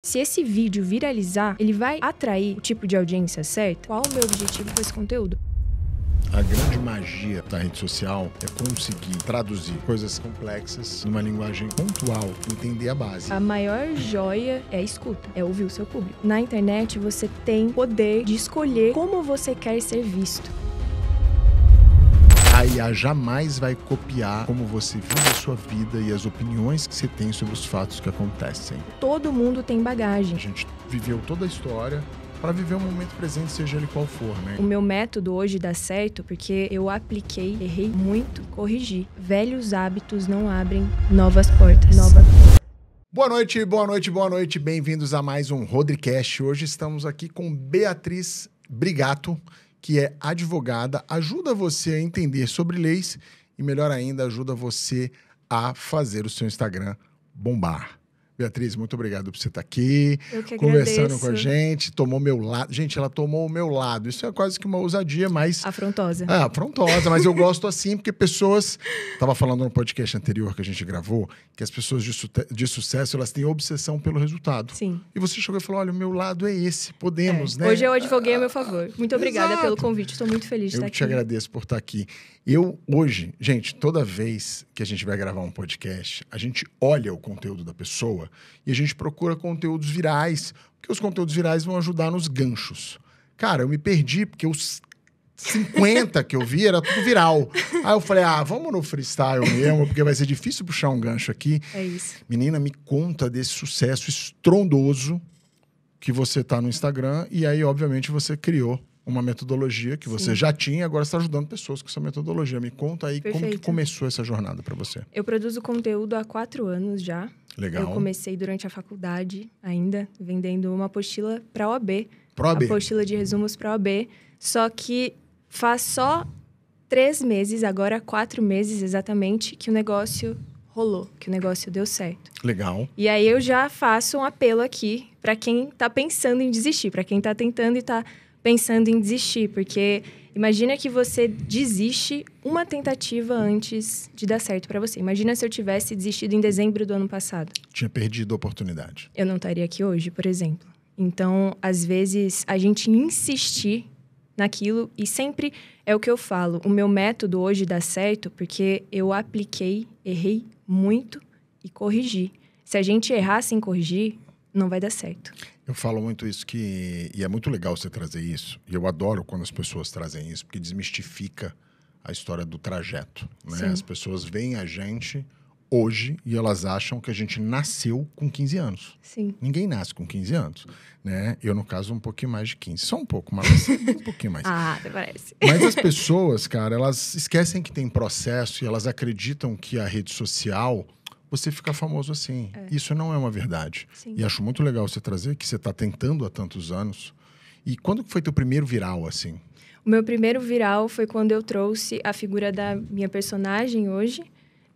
Se esse vídeo viralizar, ele vai atrair o tipo de audiência certa? Qual o meu objetivo com esse conteúdo? A grande magia da rede social é conseguir traduzir coisas complexas numa linguagem pontual, entender a base. A maior joia é a escuta, é ouvir o seu público. Na internet, você tem poder de escolher como você quer ser visto. A IA jamais vai copiar como você vive a sua vida e as opiniões que você tem sobre os fatos que acontecem. Todo mundo tem bagagem. A gente viveu toda a história para viver o momento presente, seja ele qual for, né? O meu método hoje dá certo porque eu apliquei, errei muito, corrigi. Velhos hábitos não abrem novas portas. Boa noite, boa noite, boa noite. Bem-vindos a mais um Rodricast. Hoje estamos aqui com Beatriz Brigato, que é advogada, ajuda você a entender sobre leis e, melhor ainda, ajuda você a fazer o seu Instagram bombar. Beatriz, muito obrigado por você estar aqui, Eu que conversando agradeço. com a gente, tomou meu lado. Gente, ela tomou o meu lado. Isso é quase que uma ousadia, mas... Afrontosa. É, afrontosa, mas eu gosto assim, porque pessoas... Tava falando no podcast anterior que a gente gravou, que as pessoas de sucesso, elas têm obsessão pelo resultado. Sim. E você chegou e falou, olha, o meu lado é esse, podemos, né? Hoje eu advoguei a meu favor. Muito obrigada Exato. pelo convite, estou muito feliz de estar Eu aqui. te agradeço por estar aqui. Eu, hoje, gente, toda vez que a gente vai gravar um podcast, a gente olha o conteúdo da pessoa e a gente procura conteúdos virais, porque os conteúdos virais vão ajudar nos ganchos. Cara, eu me perdi, porque os 50 que eu vi era tudo viral. Aí eu falei, vamos no freestyle mesmo, porque vai ser difícil puxar um gancho aqui. É isso. Menina, me conta desse sucesso estrondoso que você tá no Instagram, e aí, obviamente, você criou uma metodologia que você já tinha, agora está ajudando pessoas com essa metodologia. Me conta aí como que Perfeito. começou essa jornada para você. Eu produzo conteúdo há 4 anos já. Legal. Eu comecei durante a faculdade ainda, vendendo uma apostila para a OAB. Pro AB. Apostila de resumos para a OAB. Só que faz só 3 meses, agora 4 meses exatamente, que o negócio rolou, que o negócio deu certo. Legal. E aí eu já faço um apelo aqui para quem está pensando em desistir, para quem está tentando e está pensando em desistir, porque imagina que você desiste uma tentativa antes de dar certo para você. Imagina se eu tivesse desistido em dezembro do ano passado. Tinha perdido a oportunidade. Eu não estaria aqui hoje, por exemplo. Então, às vezes, a gente insistir naquilo, e sempre é o que eu falo, o meu método hoje dá certo porque eu apliquei, errei muito e corrigi. Se a gente errar sem corrigir, não vai dar certo. Eu falo muito isso e é muito legal você trazer isso. E eu adoro quando as pessoas trazem isso, porque desmistifica a história do trajeto, né? Sim. As pessoas veem a gente hoje e elas acham que a gente nasceu com 15 anos. Sim. Ninguém nasce com 15 anos, né? Eu, no caso, um pouquinho mais de 15. Só um pouco, mas um pouquinho mais. Até parece. Mas as pessoas, cara, elas esquecem que tem processo e elas acreditam que a rede social, você fica famoso assim. Isso não é uma verdade. Sim. E acho muito legal você trazer que você está tentando há tantos anos. E quando que foi teu primeiro viral, assim? O meu primeiro viral foi quando eu trouxe a figura da minha personagem hoje.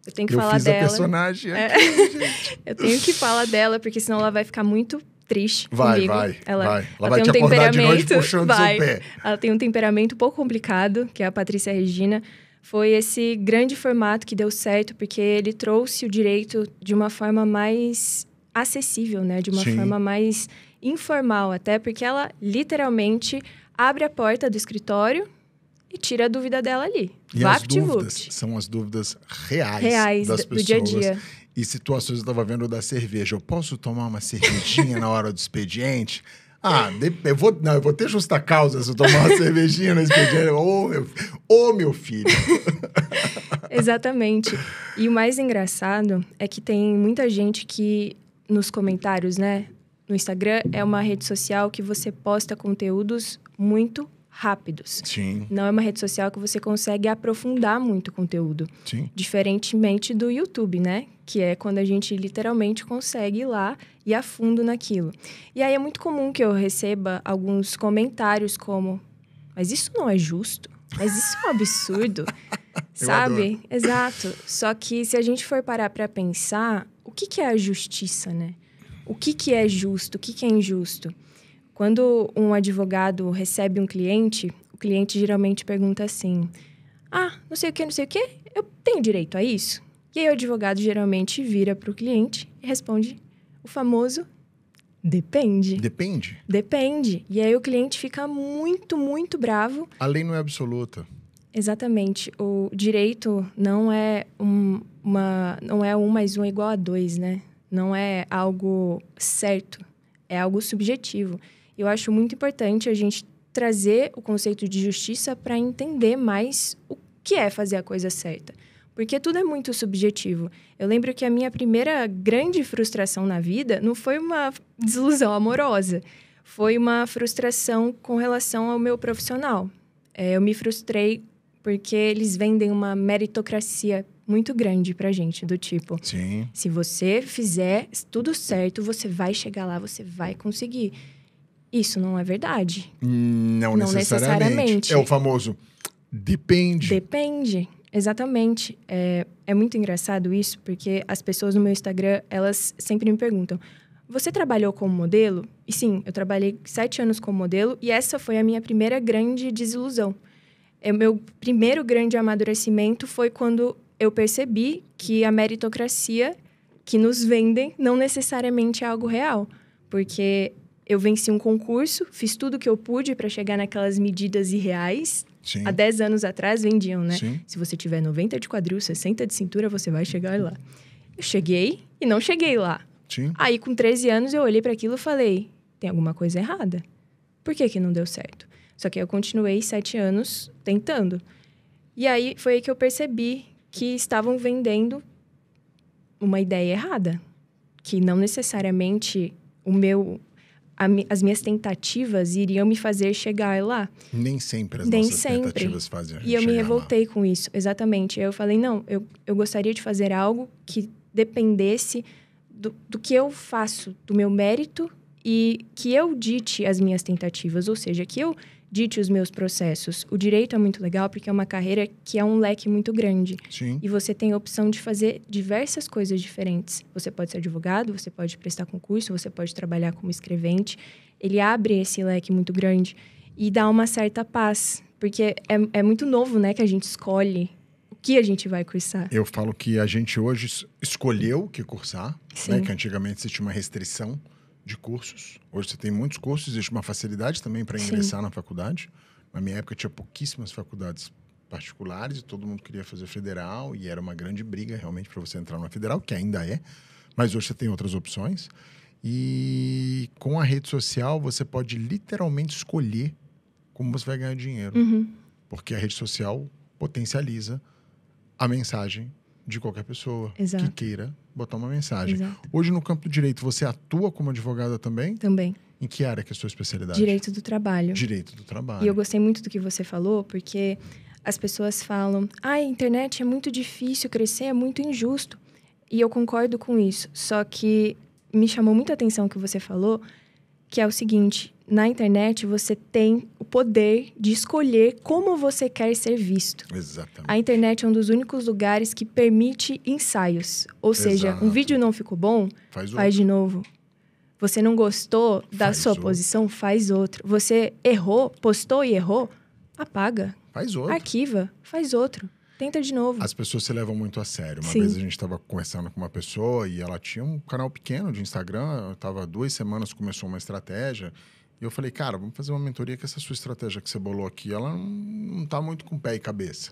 Eu tenho que falar fiz dela. a personagem aqui, gente. Eu tenho que falar dela, porque senão ela vai ficar muito triste Vai. comigo. Ela vai tem te um acordar de noite temperamento- puxando seu pé. Ela tem um temperamento um pouco complicado, que é a Patrícia Regina. Foi esse grande formato que deu certo, porque ele trouxe o direito de uma forma mais acessível, né? De uma Sim. forma mais informal, até porque ela literalmente abre a porta do escritório e tira a dúvida dela ali. E as dúvidas Vapt-vupt. são as dúvidas reais, Reais das do pessoas. dia a dia. E situações, eu estava vendo da cerveja. Eu posso tomar uma cervejinha na hora do expediente? Eu vou ter justa causa se eu tomar uma cervejinha no expediente. Ô, meu filho. Exatamente. E o mais engraçado é que tem muita gente que, nos comentários, né? No Instagram é uma rede social que você posta conteúdos muito rápidos. Sim, Não é uma rede social que você consegue aprofundar muito o conteúdo. sim. Diferentemente do YouTube, né? Que é quando a gente literalmente consegue ir lá e a fundo naquilo. E aí é muito comum que eu receba alguns comentários como: mas isso não é justo? Mas isso é um absurdo? Sabe? adoro. Exato. Só que se a gente for parar para pensar, o que é a justiça, né? O que é justo? O que é injusto? Quando um advogado recebe um cliente, o cliente geralmente pergunta assim: não sei o quê, eu tenho direito a isso? E aí o advogado geralmente vira para o cliente e responde o famoso Depende. Depende? Depende. E aí o cliente fica muito, muito bravo. A lei não é absoluta. Exatamente. O direito não é não é 1 mais 1 igual a 2, né? Não é algo certo. É algo subjetivo. Eu acho muito importante a gente trazer o conceito de justiça para entender mais o que é fazer a coisa certa. Porque tudo é muito subjetivo. Eu lembro que a minha primeira grande frustração na vida não foi uma desilusão amorosa. Foi uma frustração com relação ao meu profissional. Eu me frustrei porque eles vendem uma meritocracia muito grande pra gente, do tipo... Sim. Se você fizer tudo certo, você vai chegar lá, você vai conseguir. Isso não é verdade. Não necessariamente. É o famoso depende. Depende, exatamente. É muito engraçado isso, porque as pessoas no meu Instagram, elas sempre me perguntam: você trabalhou como modelo? E sim, eu trabalhei 7 anos como modelo e essa foi a minha primeira grande desilusão. O meu primeiro grande amadurecimento foi quando eu percebi que a meritocracia que nos vendem não necessariamente é algo real. Porque eu venci um concurso, fiz tudo o que eu pude para chegar naquelas medidas irreais. Sim. Há 10 anos atrás vendiam, né? Sim. Se você tiver 90 de quadril, 60 de cintura, você vai chegar lá. Eu cheguei e não cheguei lá. Sim. Aí, com 13 anos, eu olhei para aquilo e falei: tem alguma coisa errada. Por que não deu certo? Só que eu continuei 7 anos tentando. E aí, foi aí que eu percebi que estavam vendendo uma ideia errada. Que não necessariamente as minhas tentativas iriam me fazer chegar lá. Nem sempre as nossas tentativas fazem a gente E eu me chegar revoltei lá. com isso, exatamente. Aí eu falei, não, eu gostaria de fazer algo que dependesse do que eu faço, do meu mérito, e que eu dite as minhas tentativas, ou seja, que eu dite os meus processos. O direito é muito legal porque é uma carreira que é um leque muito grande. Sim. E você tem a opção de fazer diversas coisas diferentes. Você pode ser advogado, você pode prestar concurso, você pode trabalhar como escrevente. Ele abre esse leque muito grande e dá uma certa paz. Porque é muito novo, né, que a gente escolhe o que a gente vai cursar. Eu falo que a gente hoje escolheu o que cursar, né? Que antigamente existia uma restrição de cursos. Hoje você tem muitos cursos, existe uma facilidade também para ingressar na faculdade. Na minha época tinha pouquíssimas faculdades particulares e todo mundo queria fazer federal e era uma grande briga realmente para você entrar na federal, que ainda é, mas hoje você tem outras opções. E com a rede social você pode literalmente escolher como você vai ganhar dinheiro. Porque a rede social potencializa a mensagem de qualquer pessoa que queira botar uma mensagem. Exato. Hoje, no campo do direito, você atua como advogada também? Também. Em que área que é a sua especialidade? Direito do trabalho. Direito do trabalho. E eu gostei muito do que você falou, porque as pessoas falam: a internet é muito difícil crescer, é muito injusto. E eu concordo com isso. Só que me chamou muita atenção o que você falou, que é o seguinte: na internet você tem o poder de escolher como você quer ser visto. Exatamente. A internet é um dos únicos lugares que permite ensaios. Ou seja, um vídeo não ficou bom, faz de novo. Você não gostou da sua posição, faz outro. Você errou, postou e errou, apaga. Faz outro. Arquiva, faz outro. Tenta de novo. As pessoas se levam muito a sério. Uma vez a gente estava conversando com uma pessoa e ela tinha um canal pequeno de Instagram. Estava 2 semanas, começou uma estratégia. E eu falei, cara, vamos fazer uma mentoria que essa sua estratégia que você bolou aqui, ela não está muito com pé e cabeça,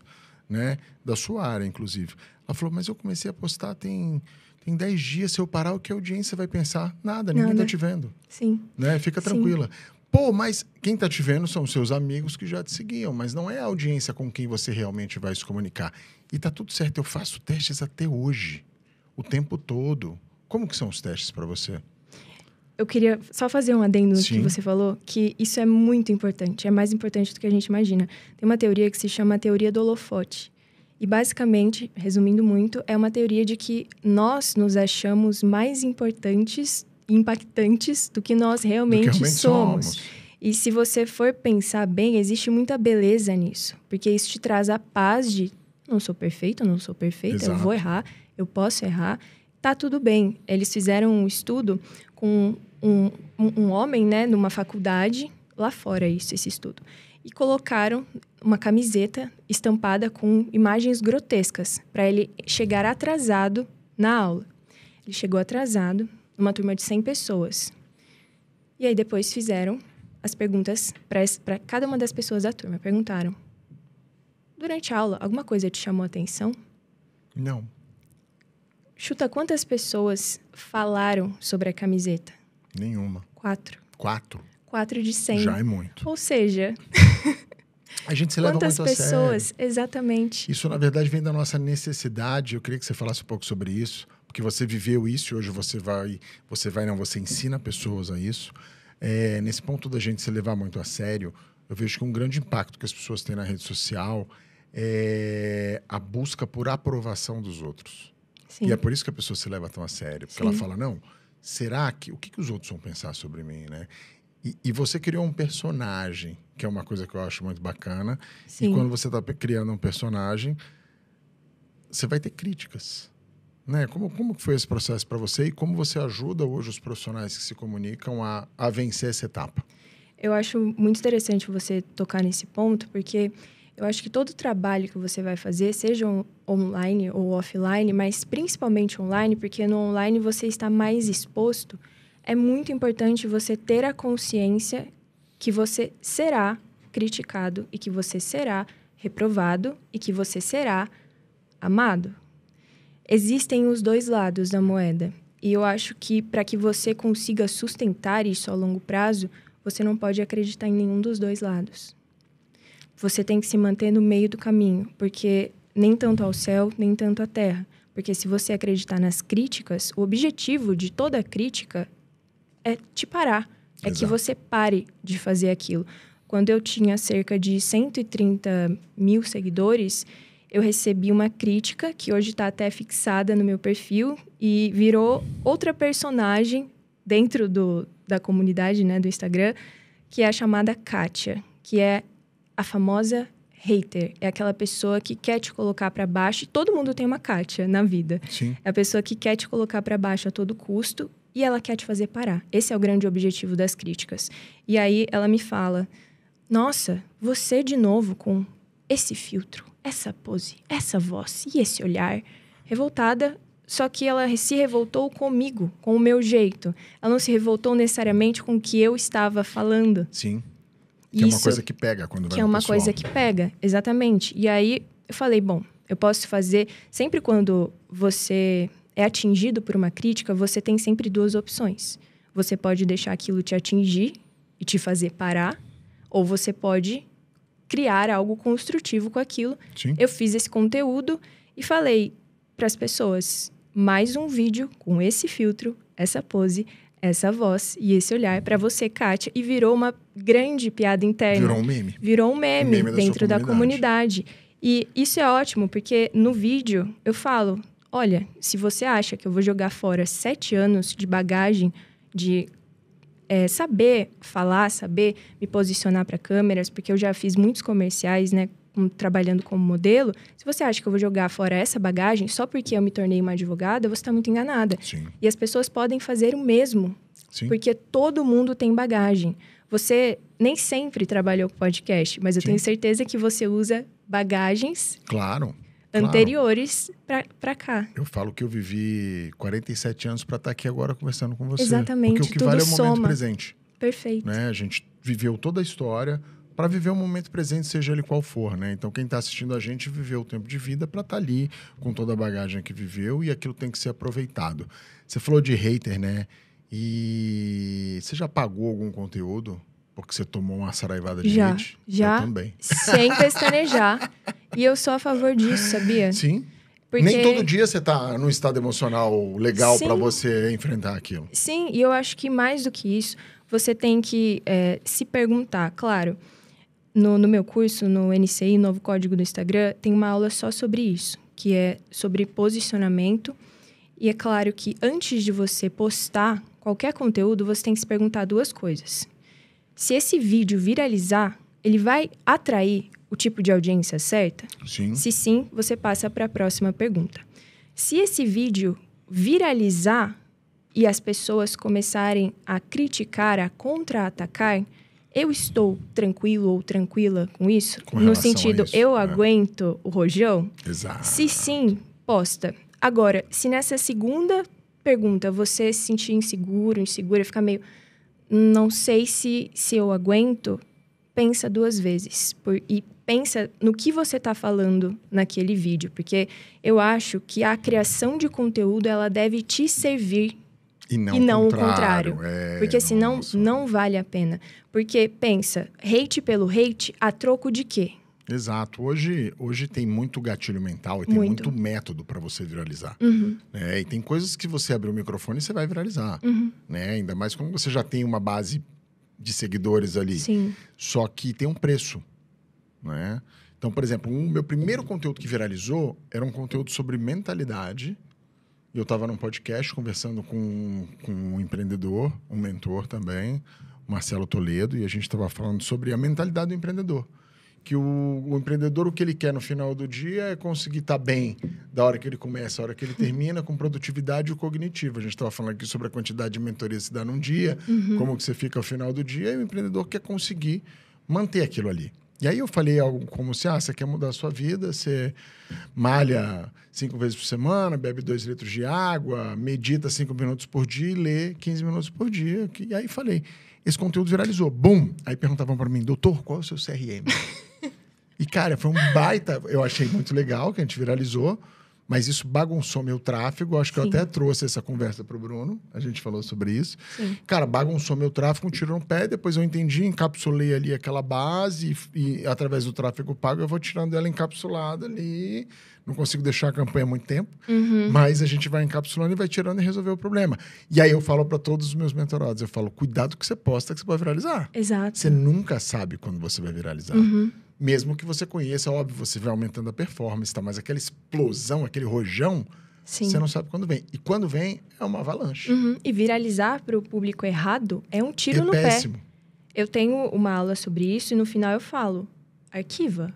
né? Da sua área, inclusive. Ela falou, mas eu comecei a postar tem 10 dias, se eu parar, o que a audiência vai pensar? Nada, ninguém está te vendo. Sim. Né? Fica tranquila. Pô, mas quem está te vendo são os seus amigos que já te seguiam, mas não é a audiência com quem você realmente vai se comunicar. E tá tudo certo, eu faço testes até hoje, o tempo todo. Como que são os testes para você? Eu queria só fazer um adendo no que você falou, que isso é muito importante, é mais importante do que a gente imagina. Tem uma teoria que se chama a teoria do holofote. E basicamente, resumindo muito, é uma teoria de que nós nos achamos mais importantes e impactantes do que nós realmente somos. E se você for pensar bem, existe muita beleza nisso. Porque isso te traz a paz de não sou perfeito, não sou perfeita, eu vou errar, eu posso errar. Tá tudo bem. Eles fizeram um estudo com um homem, né, numa faculdade, lá fora esse estudo. E colocaram uma camiseta estampada com imagens grotescas para ele chegar atrasado na aula. Ele chegou atrasado numa turma de 100 pessoas. E aí depois fizeram as perguntas para cada uma das pessoas da turma. Perguntaram, durante a aula, alguma coisa te chamou a atenção? Não. Chuta quantas pessoas falaram sobre a camiseta? Nenhuma. 4. 4? 4 de 100. Já é muito. Ou seja... A gente se leva muito a sério. Quantas pessoas? Exatamente. Isso, na verdade, vem da nossa necessidade. Eu queria que você falasse um pouco sobre isso, porque você viveu isso e hoje você ensina pessoas a isso. Nesse ponto da gente se levar muito a sério, eu vejo que um grande impacto que as pessoas têm na rede social é a busca por aprovação dos outros. Sim. E é por isso que a pessoa se leva tão a sério. Porque Sim. ela fala, não, será que... O que os outros vão pensar sobre mim, né? E você criou um personagem, que é uma coisa que eu acho muito bacana. Sim. E quando você está criando um personagem, você vai ter críticas. Né? Como foi esse processo para você e como você ajuda hoje os profissionais que se comunicam a vencer essa etapa? Eu acho muito interessante você tocar nesse ponto, porque eu acho que todo trabalho que você vai fazer, seja online ou offline, mas principalmente online, porque no online você está mais exposto, é muito importante você ter a consciência que você será criticado e que você será reprovado e que você será amado. Existem os dois lados da moeda. E eu acho que para que você consiga sustentar isso a longo prazo, você não pode acreditar em nenhum dos dois lados. Você tem que se manter no meio do caminho, porque nem tanto ao céu, nem tanto à terra. Porque se você acreditar nas críticas, o objetivo de toda crítica é te parar. É Exato. que você pare de fazer aquilo. Quando eu tinha cerca de 130 mil seguidores, eu recebi uma crítica, que hoje está até fixada no meu perfil, e virou outra personagem dentro da comunidade, né, do Instagram, que é a chamada Kátia, que é a famosa hater. É aquela pessoa que quer te colocar para baixo. E todo mundo tem uma Kátia na vida. Sim. É a pessoa que quer te colocar para baixo a todo custo e ela quer te fazer parar. Esse é o grande objetivo das críticas. E aí ela me fala, nossa, você de novo com esse filtro, essa pose, essa voz e esse olhar. Revoltada, só que ela se revoltou comigo, com o meu jeito. Ela não se revoltou necessariamente com o que eu estava falando. Sim. Que é uma coisa que pega quando vai no Que é uma pessoal. coisa que pega, exatamente. E aí eu falei, bom, eu posso fazer... Sempre quando você é atingido por uma crítica, você tem sempre duas opções. Você pode deixar aquilo te atingir e te fazer parar, ou você pode criar algo construtivo com aquilo. Sim. Eu fiz esse conteúdo e falei para as pessoas, mais um vídeo com esse filtro, essa pose, essa voz e esse olhar para você, Kátia, e virou uma grande piada interna. Virou um meme. Virou um meme dentro da comunidade. E isso é ótimo, porque no vídeo eu falo, olha, se você acha que eu vou jogar fora 7 anos de bagagem, de saber falar, saber me posicionar para câmeras, porque eu já fiz muitos comerciais, né, trabalhando como modelo, se você acha que eu vou jogar fora essa bagagem só porque eu me tornei uma advogada, você está muito enganada. Sim. E as pessoas podem fazer o mesmo, Sim. porque todo mundo tem bagagem. Você nem sempre trabalhou com podcast, mas eu Sim. tenho certeza que você usa bagagens Claro. anteriores para cá. Eu falo que eu vivi 47 anos para estar aqui agora conversando com você. Exatamente, Porque o que tudo vale é o momento soma. presente. Perfeito. Né? A gente viveu toda a história para viver o momento presente, seja ele qual for, né? Então, quem está assistindo a gente viveu o tempo de vida para estar ali com toda a bagagem que viveu e aquilo tem que ser aproveitado. Você falou de hater, né? E você já pagou algum conteúdo porque você tomou uma saraivada de hate? Já. Eu também. Sem pestanejar. E eu sou a favor disso, sabia? Sim. Porque... Nem todo dia você está num estado emocional legal Sim. para você enfrentar aquilo. Sim, e eu acho que mais do que isso, você tem que se perguntar. Claro, no meu curso, no NCI, Novo Código do Instagram, tem uma aula só sobre isso, que é sobre posicionamento. E é claro que antes de você postar qualquer conteúdo, você tem que se perguntar duas coisas. Se esse vídeo viralizar, ele vai atrair o tipo de audiência certa? Sim. Se sim, você passa para a próxima pergunta. Se esse vídeo viralizar e as pessoas começarem a criticar, a contra-atacar, eu estou tranquilo ou tranquila com isso? Com no relação sentido, a isso, eu aguento o rojão? Exato. Se sim, posta. Agora, se nessa segunda pergunta você se sentir inseguro, insegura, ficar meio... não sei se eu aguento, pensa 2 vezes. E pensa no que você está falando naquele vídeo. Porque eu acho que a criação de conteúdo, ela deve te servir e não o contrário. Porque senão, não vale a pena. Porque, pensa, hate pelo hate, a troco de quê? Exato. Hoje tem muito gatilho mental e tem muito método para você viralizar. Né? E tem coisas que você abrir o microfone e você vai viralizar. Né? Ainda mais quando você já tem uma base de seguidores ali. Sim. Só que tem um preço. Né? Então, por exemplo, o meu primeiro conteúdo que viralizou era um conteúdo sobre mentalidade. Eu estava num podcast conversando com um empreendedor, um mentor também, Marcelo Toledo, e a gente estava falando sobre a mentalidade do empreendedor. Que o empreendedor, o que ele quer no final do dia é conseguir estar bem da hora que ele começa, a hora que ele termina, com produtividade e cognitivo. A gente estava falando aqui sobre a quantidade de mentoria que se dá num dia, como que você fica ao final do dia, e o empreendedor quer conseguir manter aquilo ali. E aí eu falei algo como se, você quer mudar a sua vida, você malha 5 vezes por semana, bebe 2 litros de água, medita 5 minutos por dia e lê 15 minutos por dia. E aí falei, esse conteúdo viralizou. Bum! Aí perguntavam para mim, doutor, qual é o seu CRM? E, cara, foi um baita... Eu achei muito legal que a gente viralizou, mas isso bagunçou meu tráfego. Acho que eu até trouxe essa conversa para o Bruno. A gente falou sobre isso. Sim. Cara, bagunçou meu tráfego, um tiro no pé. Depois eu entendi, encapsulei ali aquela base e através do tráfego pago, eu vou tirando ela encapsulada ali. Não consigo deixar a campanha muito tempo, mas a gente vai encapsulando e vai tirando e resolver o problema. E aí eu falo para todos os meus mentorados, eu falo, cuidado que você posta que você vai viralizar. Exato. Você nunca sabe quando você vai viralizar. Mesmo que você conheça, óbvio, você vai aumentando a performance, tá? Mas aquela explosão, aquele rojão, Sim. Você não sabe quando vem. E quando vem, é uma avalanche. E viralizar para o público errado é um tiro no péssimo. pé. Eu tenho uma aula sobre isso e no final eu falo, arquiva,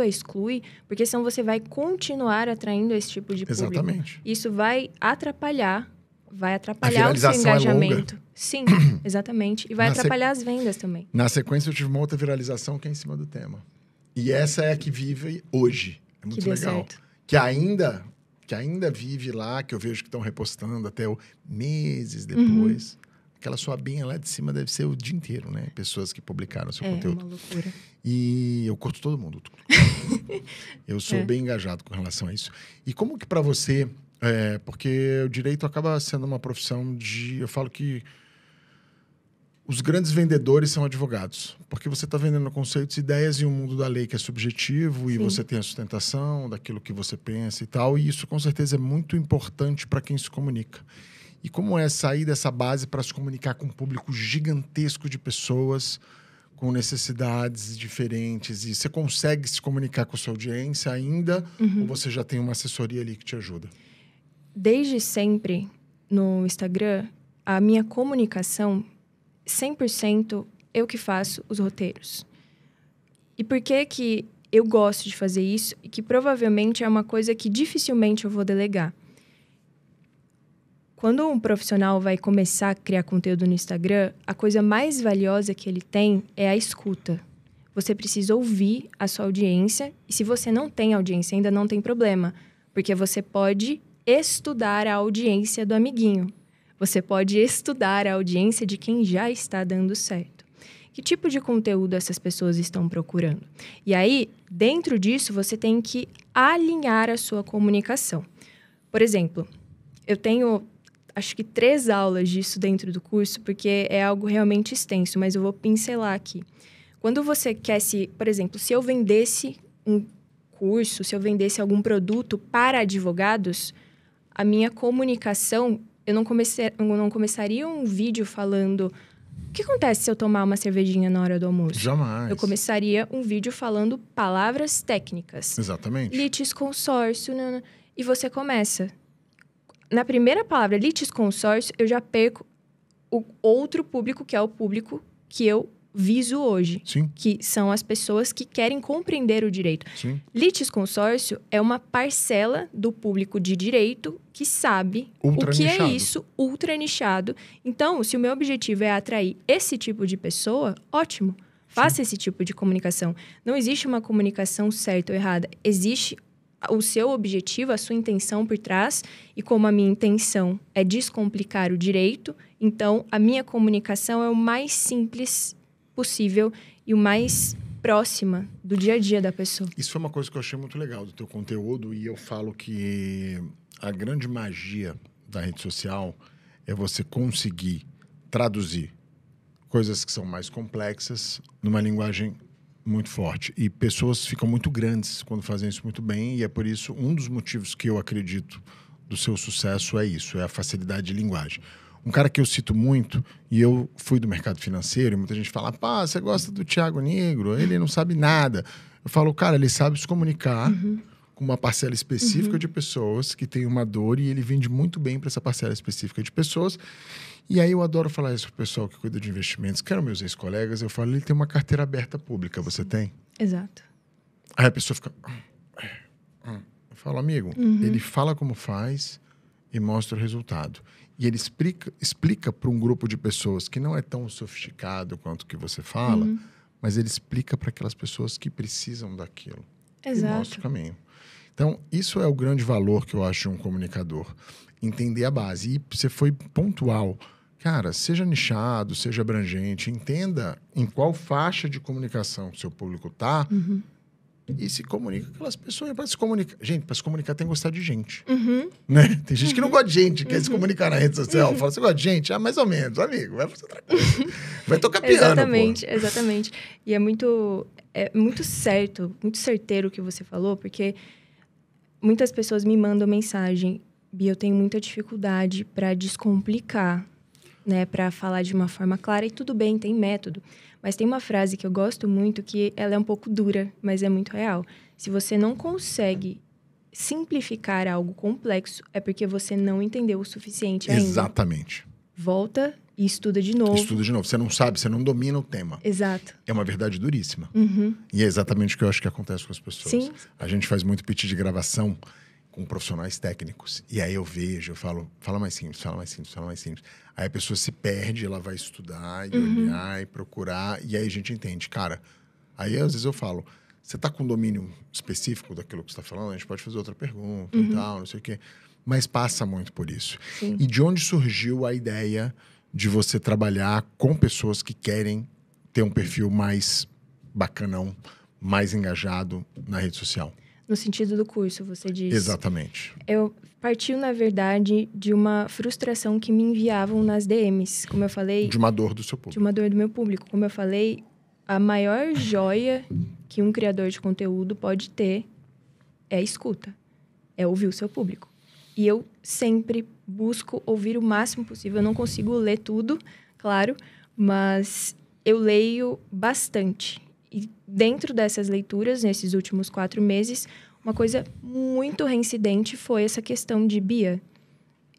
exclui, porque senão você vai continuar atraindo esse tipo de público. Exatamente. Isso vai atrapalhar o seu engajamento. Sim, exatamente. E vai atrapalhar as vendas também. Na sequência, eu tive uma outra viralização que é em cima do tema. E essa é a que vive hoje. É muito legal. Certo. Que ainda vive lá, que eu vejo que estão repostando até meses depois. Aquela sua abinha lá de cima deve ser o dia inteiro, né? Pessoas que publicaram o seu conteúdo. É uma loucura. E eu curto todo mundo. Eu sou bem engajado com relação a isso. E como que para você... porque o direito acaba sendo uma profissão de... Eu falo que os grandes vendedores são advogados. Porque você está vendendo conceitos, ideias e um mundo da lei que é subjetivo. Sim. E você tem a sustentação daquilo que você pensa e tal. E isso, com certeza, é muito importante para quem se comunica. E como é sair dessa base para se comunicar com um público gigantesco de pessoas com necessidades diferentes? E você consegue se comunicar com a sua audiência ainda? Ou você já tem uma assessoria ali que te ajuda? Desde sempre, no Instagram, a minha comunicação, 100% eu que faço os roteiros. E por que eu gosto de fazer isso? E que provavelmente é uma coisa que dificilmente eu vou delegar. Quando um profissional vai começar a criar conteúdo no Instagram, a coisa mais valiosa que ele tem é a escuta. Você precisa ouvir a sua audiência. E se você não tem audiência, ainda não tem problema. Porque você pode estudar a audiência do amiguinho. Você pode estudar a audiência de quem já está dando certo. Que tipo de conteúdo essas pessoas estão procurando? E aí, dentro disso, você tem que alinhar a sua comunicação. Por exemplo, eu tenho... acho que 3 aulas disso dentro do curso, porque é algo realmente extenso, mas eu vou pincelar aqui. Quando você quer por exemplo, se eu vendesse um curso, se eu vendesse algum produto para advogados, a minha comunicação, eu não começaria um vídeo falando o que acontece se eu tomar uma cervejinha na hora do almoço? Jamais. Eu começaria um vídeo falando palavras técnicas. Exatamente. Litisconsórcio, e você começa... Na primeira palavra, litisconsórcio, eu já perco o outro público, que é o público que eu viso hoje. Sim. Que são as pessoas que querem compreender o direito. Sim. Litisconsórcio é uma parcela do público de direito que sabe o que é isso, ultra nichado. Então, se o meu objetivo é atrair esse tipo de pessoa, ótimo. Faça esse tipo de comunicação. Não existe uma comunicação certa ou errada. Existe o seu objetivo, a sua intenção por trás, e como a minha intenção é descomplicar o direito, Então, a minha comunicação é o mais simples possível e o mais próxima do dia a dia da pessoa. Isso foi uma coisa que eu achei muito legal do teu conteúdo, e eu falo que a grande magia da rede social é você conseguir traduzir coisas que são mais complexas numa linguagem muito forte. E pessoas ficam muito grandes quando fazem isso muito bem, e é por isso, um dos motivos que eu acredito do seu sucesso é isso, é a facilidade de linguagem. Um cara que eu cito muito, e eu fui do mercado financeiro, e muita gente fala, pá, você gosta do Thiago Negro? Ele não sabe nada. Eu falo, cara, ele sabe se comunicar com uma parcela específica de pessoas que tem uma dor, e ele vende muito bem para essa parcela específica de pessoas. E aí eu adoro falar isso pro pessoal que cuida de investimentos, que eram meus ex-colegas. Eu falo, ele tem uma carteira aberta pública, você tem? Exato. Aí a pessoa fica... Eu falo, amigo, ele fala como faz e mostra o resultado. E ele explica para um grupo de pessoas que não é tão sofisticado quanto o que você fala, mas ele explica para aquelas pessoas que precisam daquilo. Exato. E mostra o caminho. Então, isso é o grande valor que eu acho de um comunicador. Entender a base. E você foi pontual. Cara, seja nichado, seja abrangente, entenda em qual faixa de comunicação que o seu público está e se comunica com aquelas pessoas. Para se comunicar, gente, para se comunicar tem que gostar de gente. Né? Tem gente que não gosta de gente, quer se comunicar na rede social. Fala, você gosta de gente? Ah, mais ou menos, amigo. Vai fazer outra coisa. Vai tocar piano, Exatamente, pô. exatamente. E é muito certo, muito certeiro o que você falou, porque muitas pessoas me mandam mensagem, Bia, eu tenho muita dificuldade para descomplicar, né, para falar de uma forma clara, e tudo bem, tem método. Mas tem uma frase que eu gosto muito, que ela é um pouco dura, mas é muito real. Se você não consegue simplificar algo complexo, é porque você não entendeu o suficiente ainda. Exatamente. Volta e estuda de novo. Estuda de novo. Você não sabe, você não domina o tema. Exato. É uma verdade duríssima. E é exatamente o que eu acho que acontece com as pessoas. Sim. A gente faz muito pitch de gravação com profissionais técnicos. E aí eu vejo, eu falo, fala mais simples, fala mais simples, fala mais simples. Aí a pessoa se perde, ela vai estudar e olhar e procurar. E aí a gente entende. Cara, aí às vezes eu falo, você está com domínio específico daquilo que você está falando? A gente pode fazer outra pergunta e tal, não sei o quê. Mas passa muito por isso. Sim. E de onde surgiu a ideia de você trabalhar com pessoas que querem ter um perfil mais bacanão, mais engajado na rede social? No sentido do curso, você disse. Exatamente. Partiu, na verdade, de uma frustração que me enviavam nas DMs. Como eu falei... De uma dor do seu público. De uma dor do meu público. Como eu falei, a maior joia que um criador de conteúdo pode ter é a escuta. É ouvir o seu público. E eu sempre busco ouvir o máximo possível. Eu não consigo ler tudo, claro, mas eu leio bastante. E dentro dessas leituras, nesses últimos 4 meses, uma coisa muito reincidente foi essa questão de, Bia,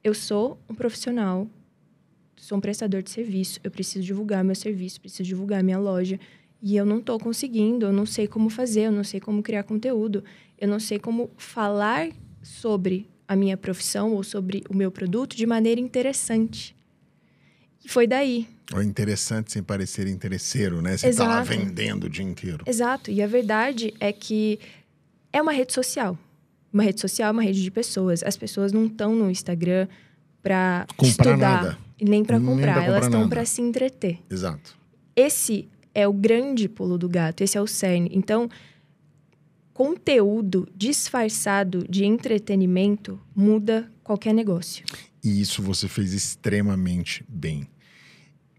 eu sou um profissional, sou um prestador de serviço, eu preciso divulgar meu serviço, preciso divulgar minha loja, e eu não estou conseguindo, eu não sei como fazer, eu não sei como criar conteúdo, eu não sei como falar sobre a minha profissão ou sobre o meu produto de maneira interessante. E foi daí. Ou interessante sem parecer interesseiro, né? Você tá lá vendendo o dia inteiro. Exato. E a verdade é que é uma rede social. Uma rede social é uma rede de pessoas. As pessoas não estão no Instagram para estudar, nada. Nem para Nem comprar. pra Elas comprar estão nada. para se entreter. Exato. Esse é o grande pulo do gato. Esse é o cerne. Então, conteúdo disfarçado de entretenimento muda qualquer negócio. E isso você fez extremamente bem.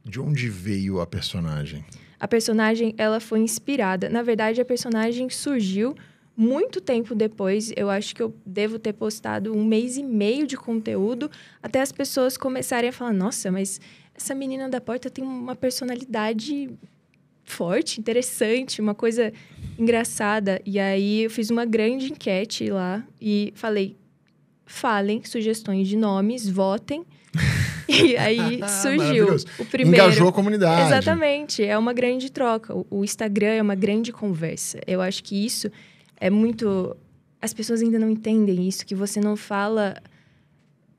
De onde veio a personagem? A personagem, ela foi inspirada. Na verdade, a personagem surgiu muito tempo depois. Eu acho que eu devo ter postado 1 mês e meio de conteúdo até as pessoas começarem a falar, nossa, mas essa menina da porta tem uma personalidade forte, interessante, uma coisa engraçada. E aí, eu fiz uma grande enquete lá e falem sugestões de nomes, votem. E aí surgiu o primeiro. Engajou a comunidade. Exatamente, é uma grande troca. O Instagram é uma grande conversa. Eu acho que isso é muito... As pessoas ainda não entendem isso, que você não fala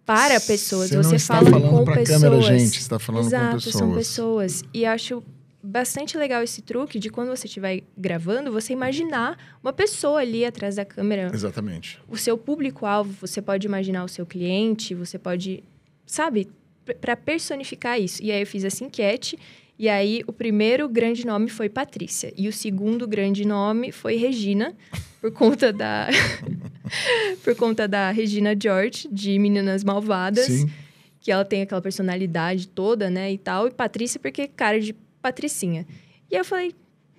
para pessoas, você fala com pessoas. Câmera, gente, você está falando Exato, com pessoas. são pessoas. E acho bastante legal esse truque de quando você estiver gravando, você imaginar uma pessoa ali atrás da câmera. Exatamente. O seu público-alvo, você pode imaginar o seu cliente, você pode, sabe, para personificar isso. E aí eu fiz essa enquete, e aí o primeiro grande nome foi Patrícia, e o segundo grande nome foi Regina, por conta da por conta da Regina George, de Meninas Malvadas. Sim. Que ela tem aquela personalidade toda, né, e tal. E Patrícia, porque cara de patricinha. E aí eu falei,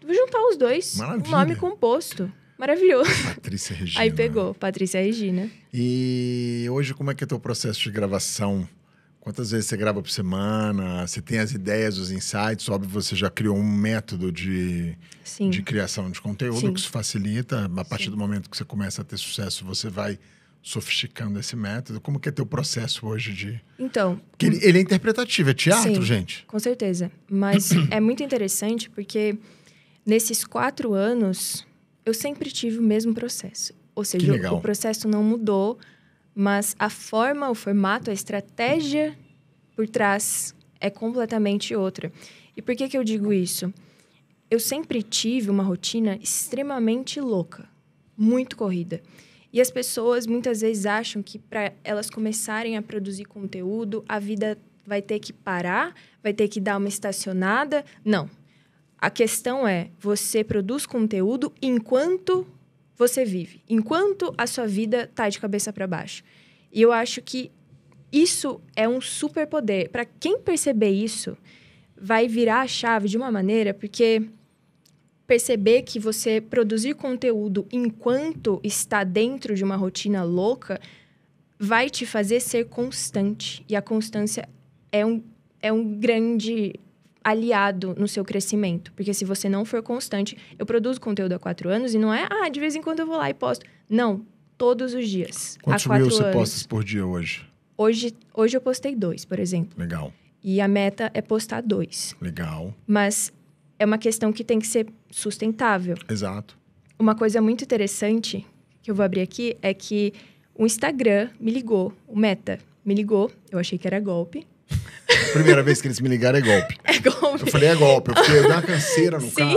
vou juntar os dois. Maravilha. Um nome composto. Maravilhoso. Patrícia Regina. Aí pegou, Patrícia Regina. E hoje, como é que é o teu processo de gravação? Quantas vezes você grava por semana? Você tem as ideias, os insights? Óbvio, você já criou um método de criação de conteúdo. Sim. Que isso facilita. A partir do momento que você começa a ter sucesso, você vai sofisticando esse método. Como que é teu processo hoje de... Então... Porque ele é interpretativo, é teatro, sim, gente. Com certeza. Mas é muito interessante porque nesses 4 anos, eu sempre tive o mesmo processo. Ou seja, o processo não mudou, mas a forma, o formato, a estratégia por trás é completamente outra. E por que eu digo isso? Eu sempre tive uma rotina extremamente louca, muito corrida. E as pessoas muitas vezes acham que para elas começarem a produzir conteúdo, a vida vai ter que parar, vai ter que dar uma estacionada. Não. A questão é, você produz conteúdo enquanto você vive, enquanto a sua vida está de cabeça para baixo. E eu acho que isso é um superpoder. Para quem perceber isso, vai virar a chave de uma maneira, porque... perceber que você produzir conteúdo enquanto está dentro de uma rotina louca vai te fazer ser constante. E a constância é um grande aliado no seu crescimento. Porque se você não for constante... Eu produzo conteúdo há 4 anos e não é... de vez em quando eu vou lá e posto. Não, todos os dias. Quantos reels você posta por dia hoje? Hoje eu postei 2, por exemplo. Legal. E a meta é postar 2. Legal. Mas... é uma questão que tem que ser sustentável. Exato. Uma coisa muito interessante que eu vou abrir aqui é que o Instagram me ligou, o Meta me ligou, eu achei que era golpe. Primeira vez que eles me ligaram é golpe. É golpe. Eu falei, é golpe, porque eu dei uma canseira no cara.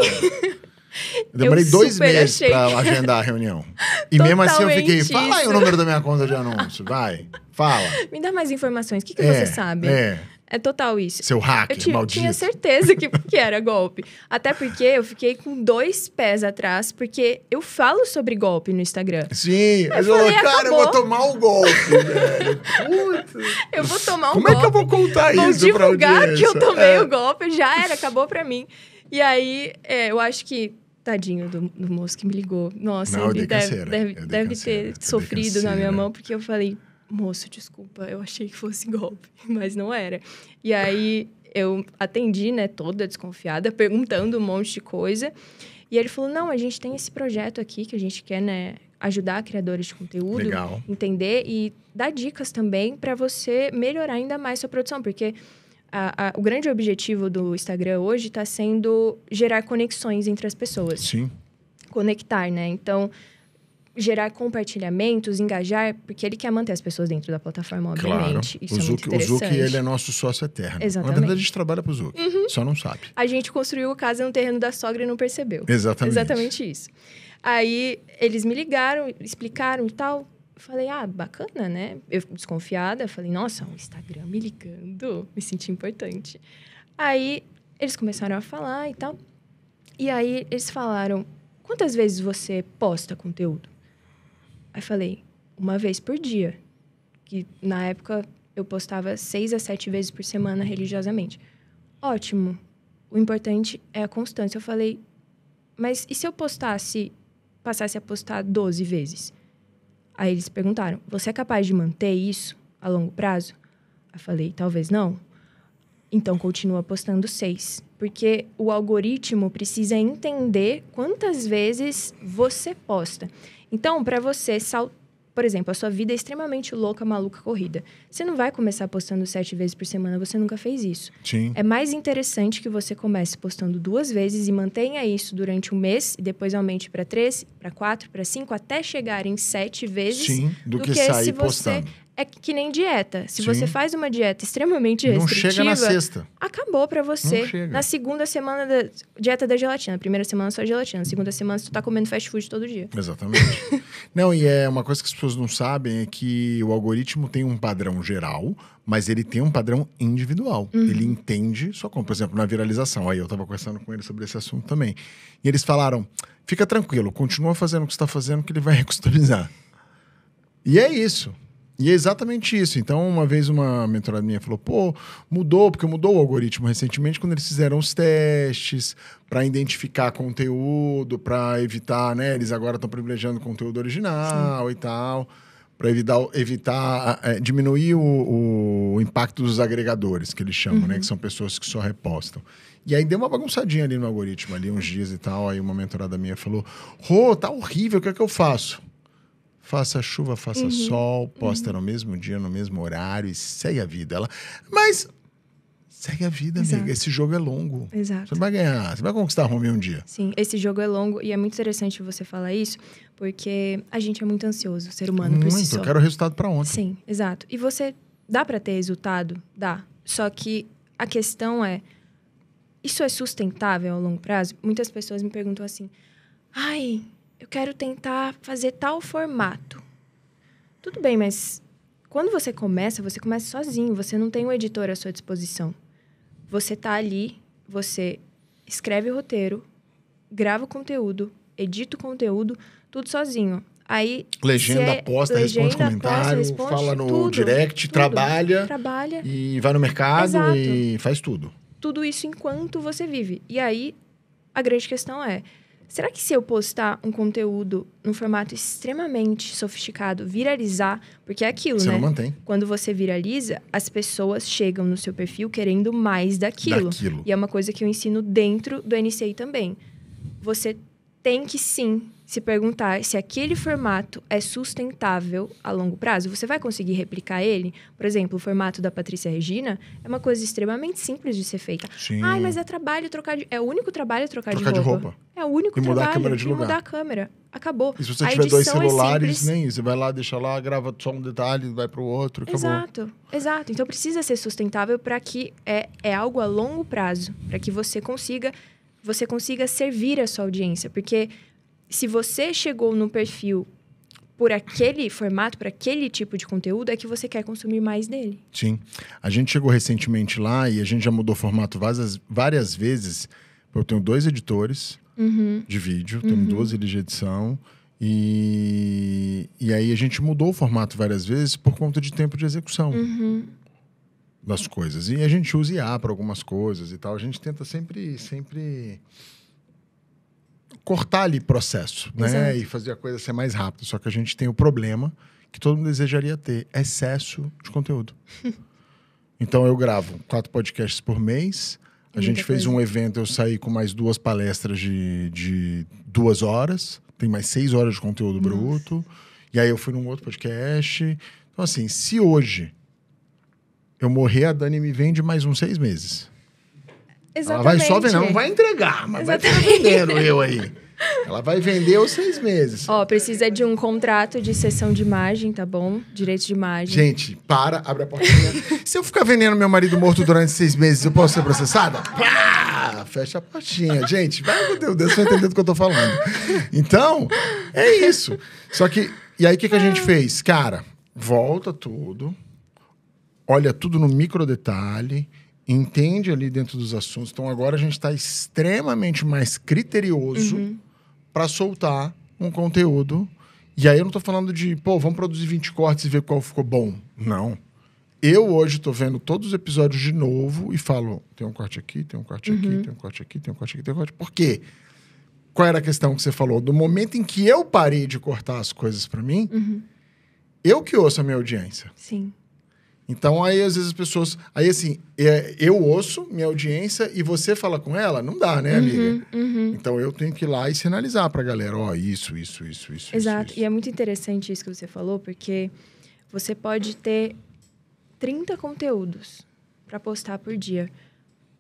Eu demorei 2 meses pra agendar a reunião. E mesmo assim eu fiquei, fala aí o número da minha conta de anúncio, vai, fala. Me dá mais informações, o que você sabe? É total isso. Seu hacker, maldito. Eu tinha certeza que era golpe. Até porque eu fiquei com 2 pés atrás, porque eu falo sobre golpe no Instagram. Sim. Eu falei, cara, eu vou tomar o golpe, velho. Putz. Eu vou tomar Como é que eu vou contar isso pra audiência? Vou divulgar que eu tomei o golpe, já era, acabou pra mim. E aí, eu acho que... Tadinho do moço que me ligou. Nossa, não, ele deve ter sofrido na minha mão, porque eu falei... Moço, desculpa, eu achei que fosse golpe, mas não era. E aí, eu atendi, né, toda desconfiada, perguntando um monte de coisa. E ele falou, não, a gente tem esse projeto aqui que a gente quer, né, ajudar criadores de conteúdo. Legal. Entender e dar dicas também para você melhorar ainda mais sua produção. Porque o grande objetivo do Instagram hoje está sendo gerar conexões entre as pessoas. Sim. Conectar, né? Então... gerar compartilhamentos, engajar, porque ele quer manter as pessoas dentro da plataforma, obviamente. Claro. Isso é muito interessante. O Zuc, ele é nosso sócio eterno. Exatamente. Na verdade, a gente trabalha pro Zuc, só não sabe. A gente construiu a casa no terreno da sogra e não percebeu. Exatamente. Exatamente isso. Aí, eles me ligaram, explicaram e tal. Eu falei, bacana, né? Eu desconfiada, falei, nossa, o Instagram me ligando, me senti importante. Aí, eles começaram a falar e tal. E aí, eles falaram, quantas vezes você posta conteúdo? Aí falei, 1 vez por dia. Que na época eu postava 6 a 7 vezes por semana religiosamente. Ótimo. O importante é a constância. Eu falei, mas e se eu passasse a postar 12 vezes? Aí eles perguntaram, você é capaz de manter isso a longo prazo? Eu falei, talvez não. Então, continua postando 6. Porque o algoritmo precisa entender quantas vezes você posta. Então, para você, por exemplo, a sua vida é extremamente louca, maluca, corrida. Você não vai começar postando 7 vezes por semana, você nunca fez isso. Sim. É mais interessante que você comece postando 2 vezes e mantenha isso durante um mês, e depois aumente para 3, para 4, para 5, até chegar em 7 vezes. Sim, do que sair se você postando. É que nem dieta. Se Sim. você faz uma dieta extremamente Não restritiva... chega na sexta. Acabou pra você. Não chega. Na segunda semana da dieta da gelatina. Primeira semana só gelatina. Na segunda semana você tá comendo fast food todo dia. Exatamente. Não, e é uma coisa que as pessoas não sabem é que o algoritmo tem um padrão geral, mas ele tem um padrão individual. Ele entende sua compra. Por exemplo, na viralização. Aí eu tava conversando com ele sobre esse assunto também. E eles falaram, fica tranquilo, continua fazendo o que você tá fazendo que ele vai recustomizar. E é isso. E é exatamente isso. Então, uma vez uma mentorada minha falou, pô, porque mudou o algoritmo recentemente quando eles fizeram os testes para identificar conteúdo, para evitar, né? Eles agora estão privilegiando conteúdo original e tal, para evitar diminuir o impacto dos agregadores, que eles chamam, né? Que são pessoas que só repostam. E aí deu uma bagunçadinha ali no algoritmo, ali uns dias e tal. Aí uma mentorada minha falou, tá horrível, o que é que eu faço? Faça chuva, faça sol, posta no mesmo dia, no mesmo horário e segue a vida. Mas segue a vida, amiga. Esse jogo é longo. Exato. Você não vai ganhar, você vai conquistar Roma em um dia. Sim, esse jogo é longo e é muito interessante você falar isso, porque a gente é muito ansioso, o ser humano por si só. Eu quero o resultado para ontem. Sim, exato. E você, dá para ter resultado? Dá. Só que a questão é, isso é sustentável ao longo prazo? Muitas pessoas me perguntam assim, eu quero tentar fazer tal formato. Tudo bem, mas quando você começa sozinho. Você não tem um editor à sua disposição. Você tá ali, você escreve o roteiro, grava o conteúdo, edita o conteúdo, tudo sozinho. Aí, legenda, posta, responde comentário, fala no direct, trabalha e vai no mercado e faz tudo. Tudo isso enquanto você vive. E aí, a grande questão é, será que se eu postar um conteúdo num formato extremamente sofisticado, viralizar... Porque é aquilo, você né? Você não mantém. Quando você viraliza, as pessoas chegam no seu perfil querendo mais daquilo. E é uma coisa que eu ensino dentro do NCI também. Você tem que, sim, se perguntar se aquele formato é sustentável a longo prazo. Você vai conseguir replicar ele? Por exemplo, o formato da Patrícia Regina é uma coisa extremamente simples de ser feita. Sim. Mas é trabalho trocar de... É o único trabalho trocar de roupa. É o único trabalho. Mudar a câmera de lugar. Mudar a câmera. Acabou. E se você tiver 2 celulares, nem isso. Você vai lá, deixa lá, grava só um detalhe, vai pro outro, acabou. Exato. Então, precisa ser sustentável para que é algo a longo prazo. Para que você consiga servir a sua audiência. Porque se você chegou no perfil por aquele formato, por aquele tipo de conteúdo, é que você quer consumir mais dele. Sim. A gente chegou recentemente lá e a gente já mudou o formato várias vezes. Eu tenho 2 editores de vídeo, tenho 2 ilhas de edição. E aí a gente mudou o formato várias vezes por conta de tempo de execução das coisas. E a gente usa IA para algumas coisas e tal. A gente tenta sempre cortar ali processo, né? E fazer a coisa ser mais rápida. Só que a gente tem o problema que todo mundo desejaria ter: excesso de conteúdo. Então eu gravo 4 podcasts por mês. A gente fez um evento, eu saí com mais 2 palestras de 2 horas. Tem mais 6 horas de conteúdo bruto. E aí eu fui num outro podcast. Então, assim, se hoje eu morrer, a Dani me vende mais uns 6 meses. Exatamente. Ela vai só vender, não vai entregar, mas vai ficar vendendo eu aí. Ela vai vender os 6 meses. Precisa de um contrato de cessão de imagem, tá bom? Direitos de imagem. Gente, abre a portinha. Se eu ficar vendendo meu marido morto durante 6 meses, eu posso ser processada? Pá! Fecha a portinha. Gente, meu Deus, você vai entender do que eu tô falando. Então, é isso. Só que, e aí o que a gente fez? Cara, volta tudo, olha tudo no micro detalhe, entende ali dentro dos assuntos. Então, agora a gente está extremamente mais criterioso para soltar um conteúdo. E aí eu não tô falando de, vamos produzir 20 cortes e ver qual ficou bom. Não. Eu hoje tô vendo todos os episódios de novo e falo, tem um corte aqui, tem um corte aqui, tem um corte aqui, tem um corte aqui, tem um corte... Por quê? Qual era a questão que você falou? Do momento em que eu parei de cortar as coisas para mim, eu que ouço a minha audiência. Sim. Então, aí, às vezes, as pessoas... Aí, assim, eu ouço minha audiência e você fala com ela? Não dá, né, amiga? Então, eu tenho que ir lá e sinalizar pra galera. Isso. Exato. Isso. E é muito interessante isso que você falou, porque você pode ter 30 conteúdos para postar por dia.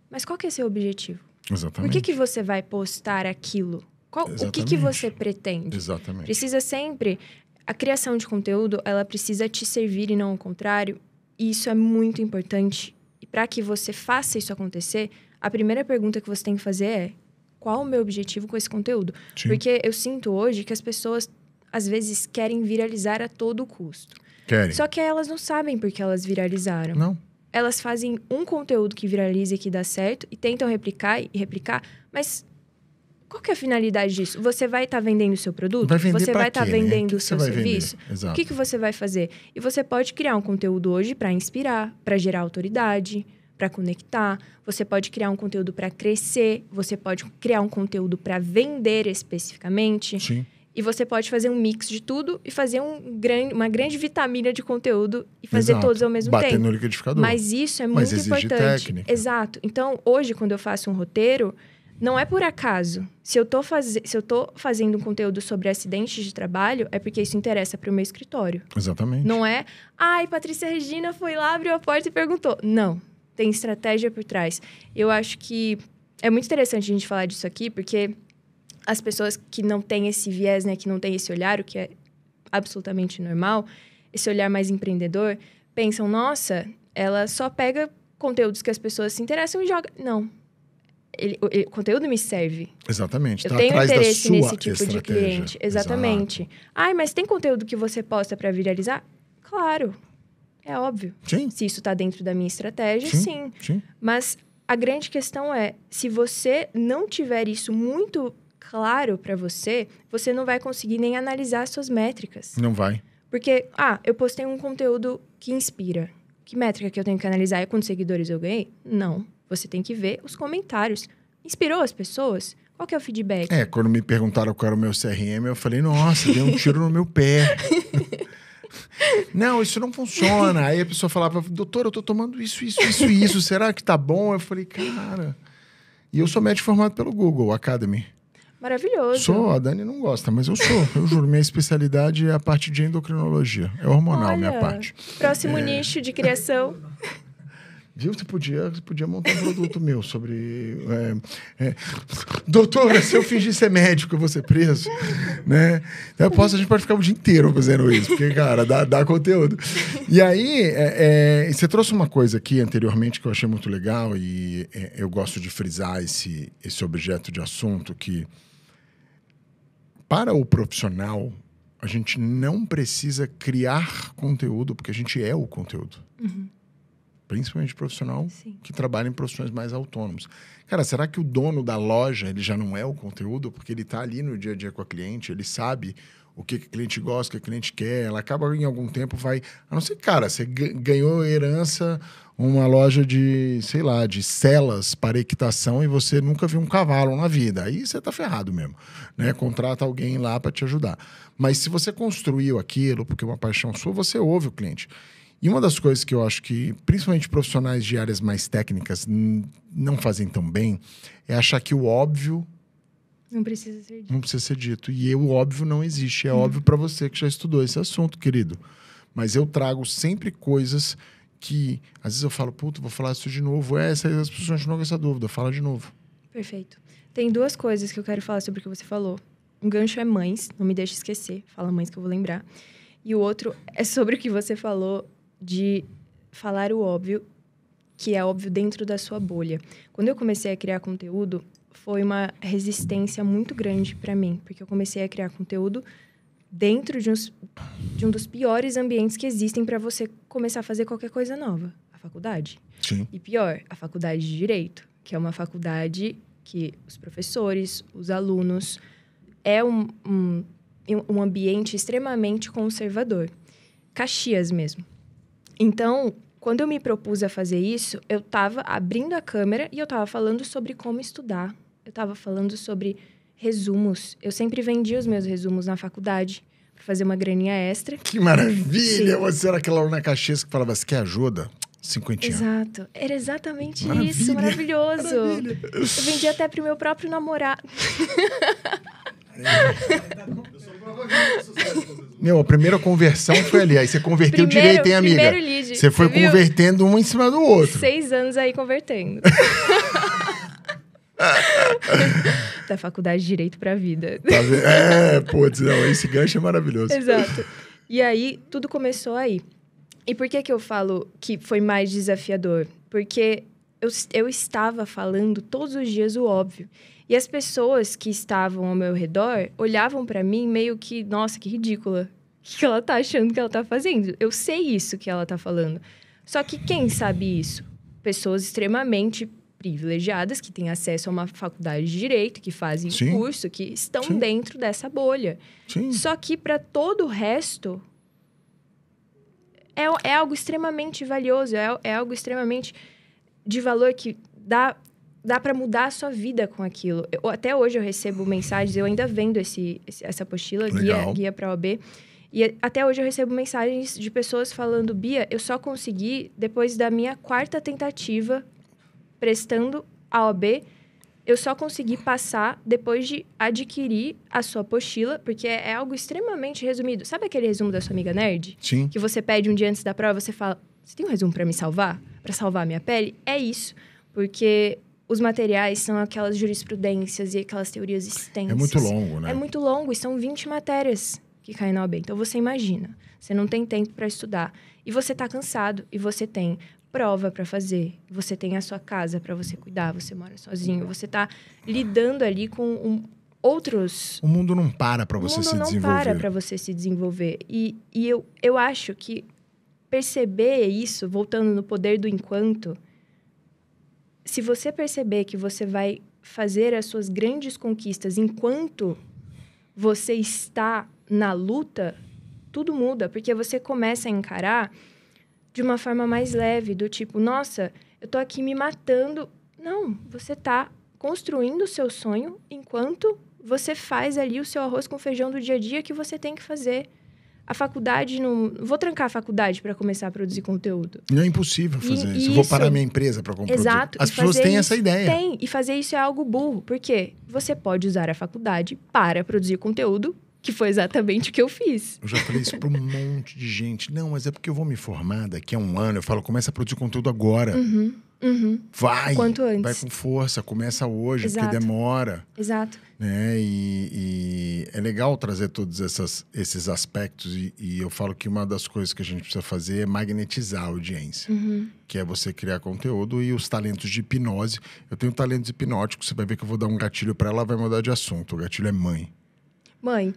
Mas qual que é seu objetivo? Exatamente. Por que você vai postar aquilo? O que você pretende? Exatamente. Precisa sempre... a criação de conteúdo, ela precisa te servir e não ao contrário. E isso é muito importante. E para que você faça isso acontecer, a primeira pergunta que você tem que fazer é: qual o meu objetivo com esse conteúdo? Sim. Porque eu sinto hoje que as pessoas, às vezes, querem viralizar a todo custo. Querem. Só que elas não sabem por que elas viralizaram. Não. Elas fazem um conteúdo que viraliza e que dá certo e tentam replicar, mas qual que é a finalidade disso? Você vai estar vendendo o seu produto? Vai vender você pra vai estar quê, né? vendendo O o que seu você vai serviço? vender? Exato. O que você vai fazer? E você pode criar um conteúdo hoje para inspirar, para gerar autoridade, para conectar. Você pode criar um conteúdo para crescer. Você pode criar um conteúdo para vender especificamente. Sim. E você pode fazer um mix de tudo e fazer uma grande vitamina de conteúdo e fazer Exato. Eu mesmo Bater tempo. no liquidificador. Mas isso é Mas muito exige importante. técnica. Exato. Então, hoje, quando eu faço um roteiro, não é por acaso. Se eu tô fazendo um conteúdo sobre acidentes de trabalho, é porque isso interessa para o meu escritório. Exatamente. Não é, ai, Patrícia Regina foi lá, abriu a porta e perguntou. Não. Tem estratégia por trás. Eu acho que é muito interessante a gente falar disso aqui, porque as pessoas que não têm esse viés, né, que não têm esse olhar, o que é absolutamente normal, esse olhar mais empreendedor, pensam, nossa, ela só pega conteúdos que as pessoas se interessam e joga. Não. O conteúdo me serve. Exatamente. Eu tenho atrás da interesse sua nesse tipo de estratégia. cliente. Exatamente. Exato. Ai, mas tem conteúdo que você posta para viralizar? Claro. É óbvio. Sim. Se isso está dentro da minha estratégia, Sim. Mas a grande questão é, se você não tiver isso muito claro para você, você não vai conseguir nem analisar as suas métricas. Não vai. Porque, eu postei um conteúdo que inspira. Que métrica que eu tenho que analisar? É quantos seguidores eu ganhei? Não. Você tem que ver os comentários. Inspirou as pessoas? Qual que é o feedback? Quando me perguntaram qual era o meu CRM, eu falei, nossa, deu um tiro no meu pé. Não, isso não funciona. Aí a pessoa falava, doutor, eu tô tomando isso. Será que tá bom? Eu falei, cara... E eu sou médico formado pelo Google Academy. Maravilhoso. A Dani não gosta, mas eu sou. Eu juro, minha especialidade é a parte de endocrinologia. É hormonal, minha parte. Próximo nicho de criação. Viu? Você podia montar um produto meu sobre... Doutora, se eu fingir ser médico, eu vou ser preso. Né? Então, a gente pode ficar o dia inteiro fazendo isso, porque, cara, dá conteúdo. E aí, você trouxe uma coisa aqui anteriormente que eu achei muito legal e eu gosto de frisar esse objeto de assunto que, para o profissional, a gente não precisa criar conteúdo, porque a gente é o conteúdo. Uhum. Principalmente profissional Sim. que trabalha em profissões mais autônomos. Cara, será que o dono da loja ele já não é o conteúdo? Porque ele está ali no dia a dia com a cliente, ele sabe o que a cliente gosta, o que a cliente quer. Ela acaba em algum tempo vai... A não ser, cara, você ganhou herança, uma loja de, sei lá, de celas para equitação e você nunca viu um cavalo na vida. Aí você tá ferrado mesmo, né? Contrata alguém lá para te ajudar. Mas se você construiu aquilo, porque é uma paixão sua, você ouve o cliente. E uma das coisas que eu acho que, principalmente profissionais de áreas mais técnicas, não fazem tão bem, é achar que o óbvio não precisa ser dito. Não precisa ser dito. E o óbvio não existe. É óbvio para você que já estudou esse assunto, querido. Mas eu trago sempre coisas que, às vezes eu falo, puta, vou falar isso de novo. As pessoas continuam com essa dúvida. Fala de novo. Perfeito. Tem duas coisas que eu quero falar sobre o que você falou. Um gancho é mães, não me deixe esquecer. Fala mães que eu vou lembrar. E o outro é sobre o que você falou de falar o óbvio, que é óbvio dentro da sua bolha. Quando eu comecei a criar conteúdo, foi uma resistência muito grande para mim, porque eu comecei a criar conteúdo dentro de um dos piores ambientes que existem para você começar a fazer qualquer coisa nova, a faculdade. Sim. E pior, a faculdade de Direito, que é uma faculdade que os professores, os alunos, é um ambiente extremamente conservador. Caxias mesmo. Então, quando eu me propus a fazer isso, eu estava abrindo a câmera e eu estava falando sobre como estudar. Eu estava falando sobre resumos. Eu sempre vendia os meus resumos na faculdade para fazer uma graninha extra. Que maravilha! Sim. Você era aquela aluna Caxias que falava, você quer ajuda? 50. Exato. Era exatamente Maravilha. isso. Maravilhoso. Maravilha. Eu vendia até pro meu próprio namorado. Meu, a primeira conversão foi ali. Aí você converteu direito, hein, amiga? Primeiro lead. Você foi viu? convertendo um em cima do outro. 6 anos aí convertendo. da faculdade de Direito pra vida. Tá vendo? Putz, não, esse gancho é maravilhoso. Exato. E aí, tudo começou aí. E por que eu falo que foi mais desafiador? Porque eu estava falando todos os dias o óbvio. E as pessoas que estavam ao meu redor olhavam pra mim meio que, nossa, que ridícula. O que ela tá achando que ela tá fazendo? Eu sei isso que ela tá falando. Só que quem sabe isso? Pessoas extremamente privilegiadas, que têm acesso a uma faculdade de Direito, que fazem curso, que estão dentro dessa bolha. Sim. Só que para todo o resto, é algo extremamente valioso, é algo extremamente de valor que dá para mudar a sua vida com aquilo. Até hoje eu recebo mensagens, eu ainda vendo essa apostila, guia para a OAB, e até hoje eu recebo mensagens de pessoas falando, Bia, eu só consegui depois da minha 4ª tentativa prestando a OAB, eu só consegui passar depois de adquirir a sua apostila, porque é algo extremamente resumido. Sabe aquele resumo da sua amiga nerd? Sim. Que você pede um dia antes da prova, você fala, você tem um resumo para me salvar? Para salvar a minha pele? É isso, porque os materiais são aquelas jurisprudências e aquelas teorias extensas. É muito longo, né? É muito longo, e são 20 matérias que caem na OAB. Então, você imagina, você não tem tempo para estudar. E você tá cansado, e você tem prova para fazer, você tem a sua casa para você cuidar, você mora sozinho, você tá lidando ali com outros... O mundo não para para você se desenvolver. O mundo não para para você se desenvolver. E eu acho que perceber isso, voltando no poder do enquanto, se você perceber que você vai fazer as suas grandes conquistas enquanto você está na luta, tudo muda, porque você começa a encarar de uma forma mais leve, do tipo, nossa, eu tô aqui me matando. Não, você tá construindo o seu sonho enquanto você faz ali o seu arroz com feijão do dia a dia que você tem que fazer. A faculdade, não vou trancar a faculdade para começar a produzir conteúdo. Não é impossível fazer isso. Eu vou parar minha empresa para comprar. Exato. As pessoas têm essa ideia. Tem, e fazer isso é algo burro. Por quê? Você pode usar a faculdade para produzir conteúdo, que foi exatamente o que eu fiz. Eu já falei isso para um monte de gente. Não, mas é porque eu vou me formar daqui a um ano. Eu falo, começa a produzir conteúdo agora. Vai. Quanto antes. Vai com força, começa hoje, Exato. porque demora. Exato. Né? E é legal trazer todos esses aspectos. E eu falo que uma das coisas que a gente precisa fazer é magnetizar a audiência. Que é você criar conteúdo e os talentos de hipnose. Eu tenho talentos hipnóticos, você vai ver que eu vou dar um gatilho para ela, vai mudar de assunto. O gatilho é mãe. Mãe.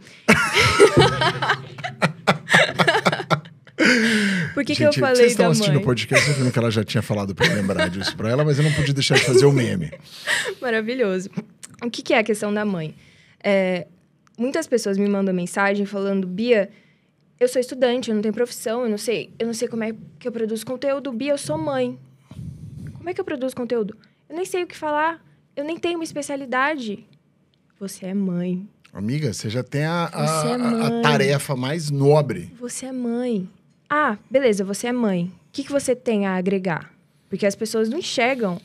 Por que Gente, eu falei vocês estão da assistindo mãe? o podcast, eu vi que ela já tinha falado para lembrar disso para ela, mas eu não podia deixar de fazer o meme. Maravilhoso. O que é a questão da mãe? Muitas pessoas me mandam mensagem falando, Bia, eu sou estudante, eu não tenho profissão, eu não sei como é que eu produzo conteúdo. Bia, eu sou mãe. Como é que eu produzo conteúdo? Eu nem sei o que falar, eu nem tenho uma especialidade. Você é mãe. Amiga, você já tem a tarefa mais nobre. Você é mãe. Ah, beleza, você é mãe. O que você tem a agregar? Porque as pessoas não enxergam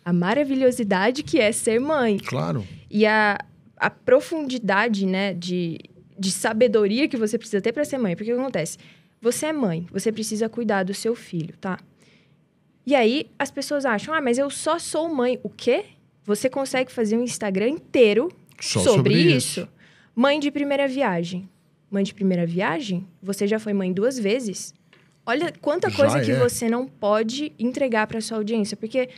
a maravilhosidade que é ser mãe. Claro. E a profundidade, né, de sabedoria que você precisa ter para ser mãe. Porque o que acontece? Você é mãe, você precisa cuidar do seu filho, tá? E aí, as pessoas acham, mas eu só sou mãe. O quê? Você consegue fazer um Instagram inteiro só sobre isso. Mãe de primeira viagem. Mãe de primeira viagem? Você já foi mãe 2 vezes? Olha quanta coisa que você não pode entregar para sua audiência. Porque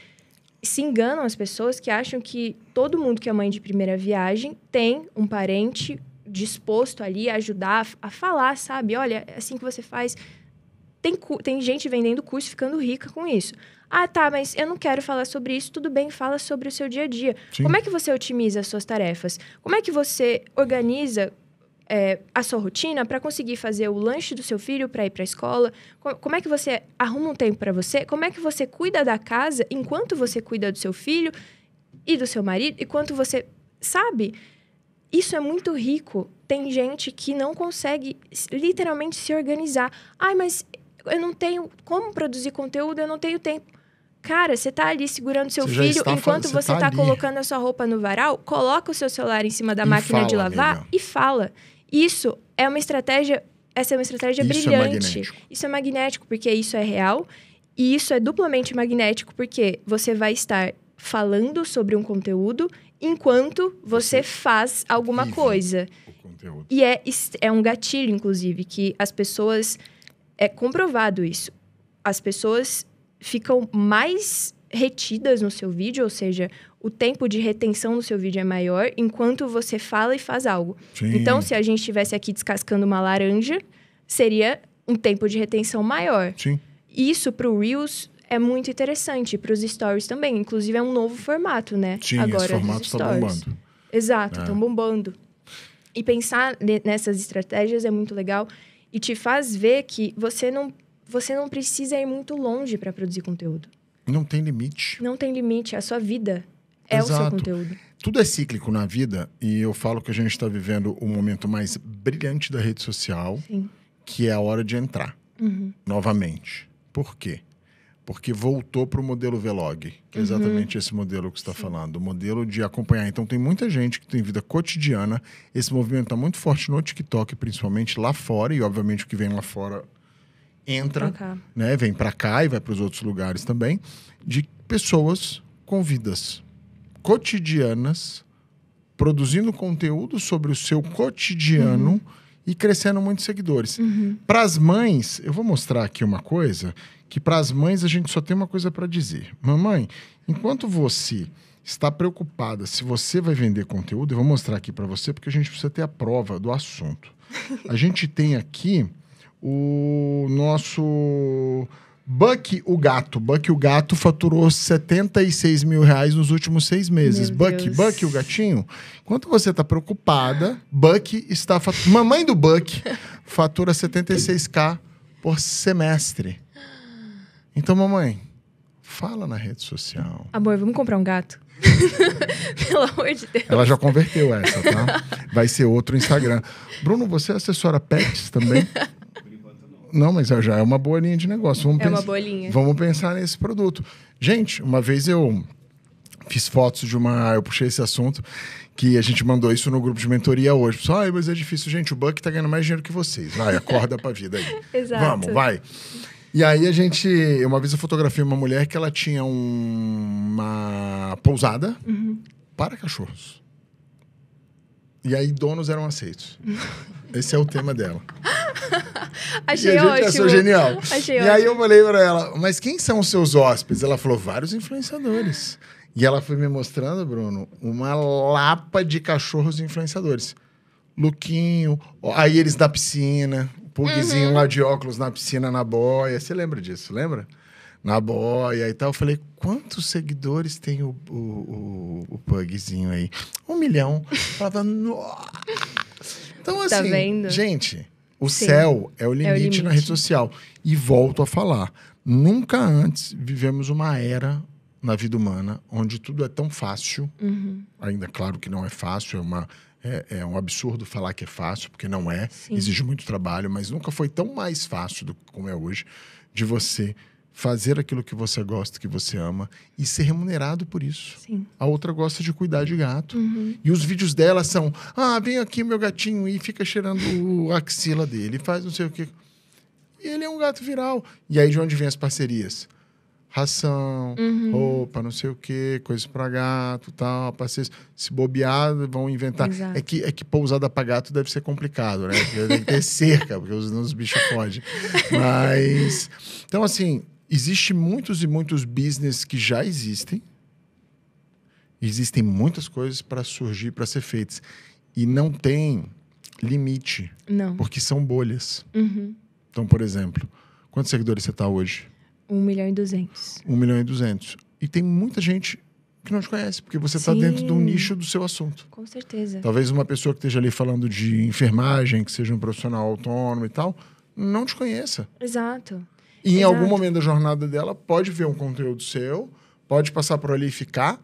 se enganam as pessoas que acham que todo mundo que é mãe de primeira viagem tem um parente disposto ali a ajudar, a falar, sabe? Olha, é assim que você faz. Tem gente vendendo curso ficando rica com isso. Ah, tá, mas eu não quero falar sobre isso. Tudo bem, fala sobre o seu dia a dia. Sim. Como é que você otimiza as suas tarefas? Como é que você organiza a sua rotina para conseguir fazer o lanche do seu filho para ir para a escola? Como é que você arruma um tempo para você? Como é que você cuida da casa enquanto você cuida do seu filho e do seu marido? Enquanto você... Sabe? Isso é muito rico. Tem gente que não consegue literalmente se organizar. Ai, mas eu não tenho como produzir conteúdo, eu não tenho tempo. Cara, você tá ali segurando seu filho enquanto você tá colocando a sua roupa no varal, coloca o seu celular em cima da máquina de lavar e fala. Isso é uma estratégia, essa é uma estratégia brilhante. Isso é magnético, porque isso é real. E isso é duplamente magnético, porque você vai estar falando sobre um conteúdo enquanto você faz alguma vive coisa. o conteúdo. E é um gatilho, inclusive, que as pessoas... É comprovado isso. As pessoas ficam mais retidas no seu vídeo, ou seja, o tempo de retenção no seu vídeo é maior enquanto você fala e faz algo. Sim. Então, se a gente estivesse aqui descascando uma laranja, seria um tempo de retenção maior. Sim. Isso, para o Reels, é muito interessante. Para os Stories também. Inclusive, é um novo formato, né? Sim, agora, esse formato está bombando. Exato, estão bombando. E pensar nessas estratégias é muito legal e te faz ver que você não precisa ir muito longe para produzir conteúdo. Não tem limite. Não tem limite, a sua vida é Exato. o seu conteúdo. Tudo é cíclico na vida e eu falo que a gente está vivendo o momento mais brilhante da rede social, Sim. que é a hora de entrar novamente. Por quê? Porque voltou para o modelo vlog, que é exatamente esse modelo que você está falando, o modelo de acompanhar. Então, tem muita gente que tem vida cotidiana. Esse movimento está muito forte no TikTok, principalmente lá fora, e obviamente o que vem lá fora entra, né? Vem para cá e vai para os outros lugares também, de pessoas com vidas cotidianas, produzindo conteúdo sobre o seu cotidiano e crescendo muitos seguidores. Para as mães, eu vou mostrar aqui uma coisa, que para as mães a gente só tem uma coisa para dizer. Mamãe, enquanto você está preocupada se você vai vender conteúdo, eu vou mostrar aqui para você, porque a gente precisa ter a prova do assunto. A gente tem aqui o nosso Bucky o Gato. Bucky o Gato faturou 76 mil reais nos últimos 6 meses. Bucky o gatinho. Enquanto você está preocupada, Bucky está... Mamãe do Bucky fatura 76k por semestre. Então, mamãe, fala na rede social. Amor, vamos comprar um gato? Pelo amor de Deus. Ela já converteu essa, tá? Vai ser outro Instagram. Bruno, você assessora pets também? Não, mas já é uma boa linha de negócio. Uma boa linha. Vamos pensar nesse produto. Gente, uma vez eu fiz fotos de uma... Eu puxei esse assunto, que a gente mandou isso no grupo de mentoria hoje. Pessoal, mas é difícil. Gente, o Buck tá ganhando mais dinheiro que vocês. Vai, acorda pra vida aí. Exato. Vamos, vai. E aí uma vez eu fotografei uma mulher que ela tinha uma pousada para cachorros. E aí donos eram aceitos. Esse é o tema dela. Achei e a gente ótimo. achou genial. Achei e ótimo. aí eu falei pra ela, mas quem são os seus hóspedes? Ela falou, vários influenciadores. E ela foi me mostrando, Bruno, uma lapa de cachorros influenciadores. Luquinho, aí eles na piscina, Pugzinho lá de óculos na piscina, na boia. Você lembra disso, lembra? Na boia e tal. Eu falei, quantos seguidores tem o Pugzinho aí? 1 milhão. Eu falava, nossa. Então, assim, tá vendo? gente, o céu é o limite na rede social. E volto a falar, nunca antes vivemos uma era na vida humana onde tudo é tão fácil. Ainda, claro que não é fácil, é um absurdo falar que é fácil, porque não é. Sim. Exige muito trabalho, mas nunca foi tão mais fácil do que como é hoje, de você fazer aquilo que você gosta, que você ama, e ser remunerado por isso. Sim. A outra gosta de cuidar de gato. E os vídeos dela são, vem aqui meu gatinho e fica cheirando a axila dele, faz não sei o quê. E ele é um gato viral. E aí de onde vem as parcerias? Ração, roupa, não sei o quê, coisas para gato, tal, parceiros. Se bobear, vão inventar. Exato. É que pousada para gato deve ser complicado, né? Porque tem que ter cerca, porque os bichos fogem. Mas, então assim, existem muitos e muitos business que já existem. Existem muitas coisas para surgir, para ser feitas. E não tem limite. Não. Porque são bolhas. Então, por exemplo, quantos seguidores você está hoje? 1.200.000. 1.200.000. E tem muita gente que não te conhece, porque você está dentro de um nicho do seu assunto. Com certeza. Talvez uma pessoa que esteja ali falando de enfermagem, que seja um profissional autônomo e tal, não te conheça. Exato. E em Exato. algum momento da jornada dela, pode ver um conteúdo seu, pode passar por ali e ficar,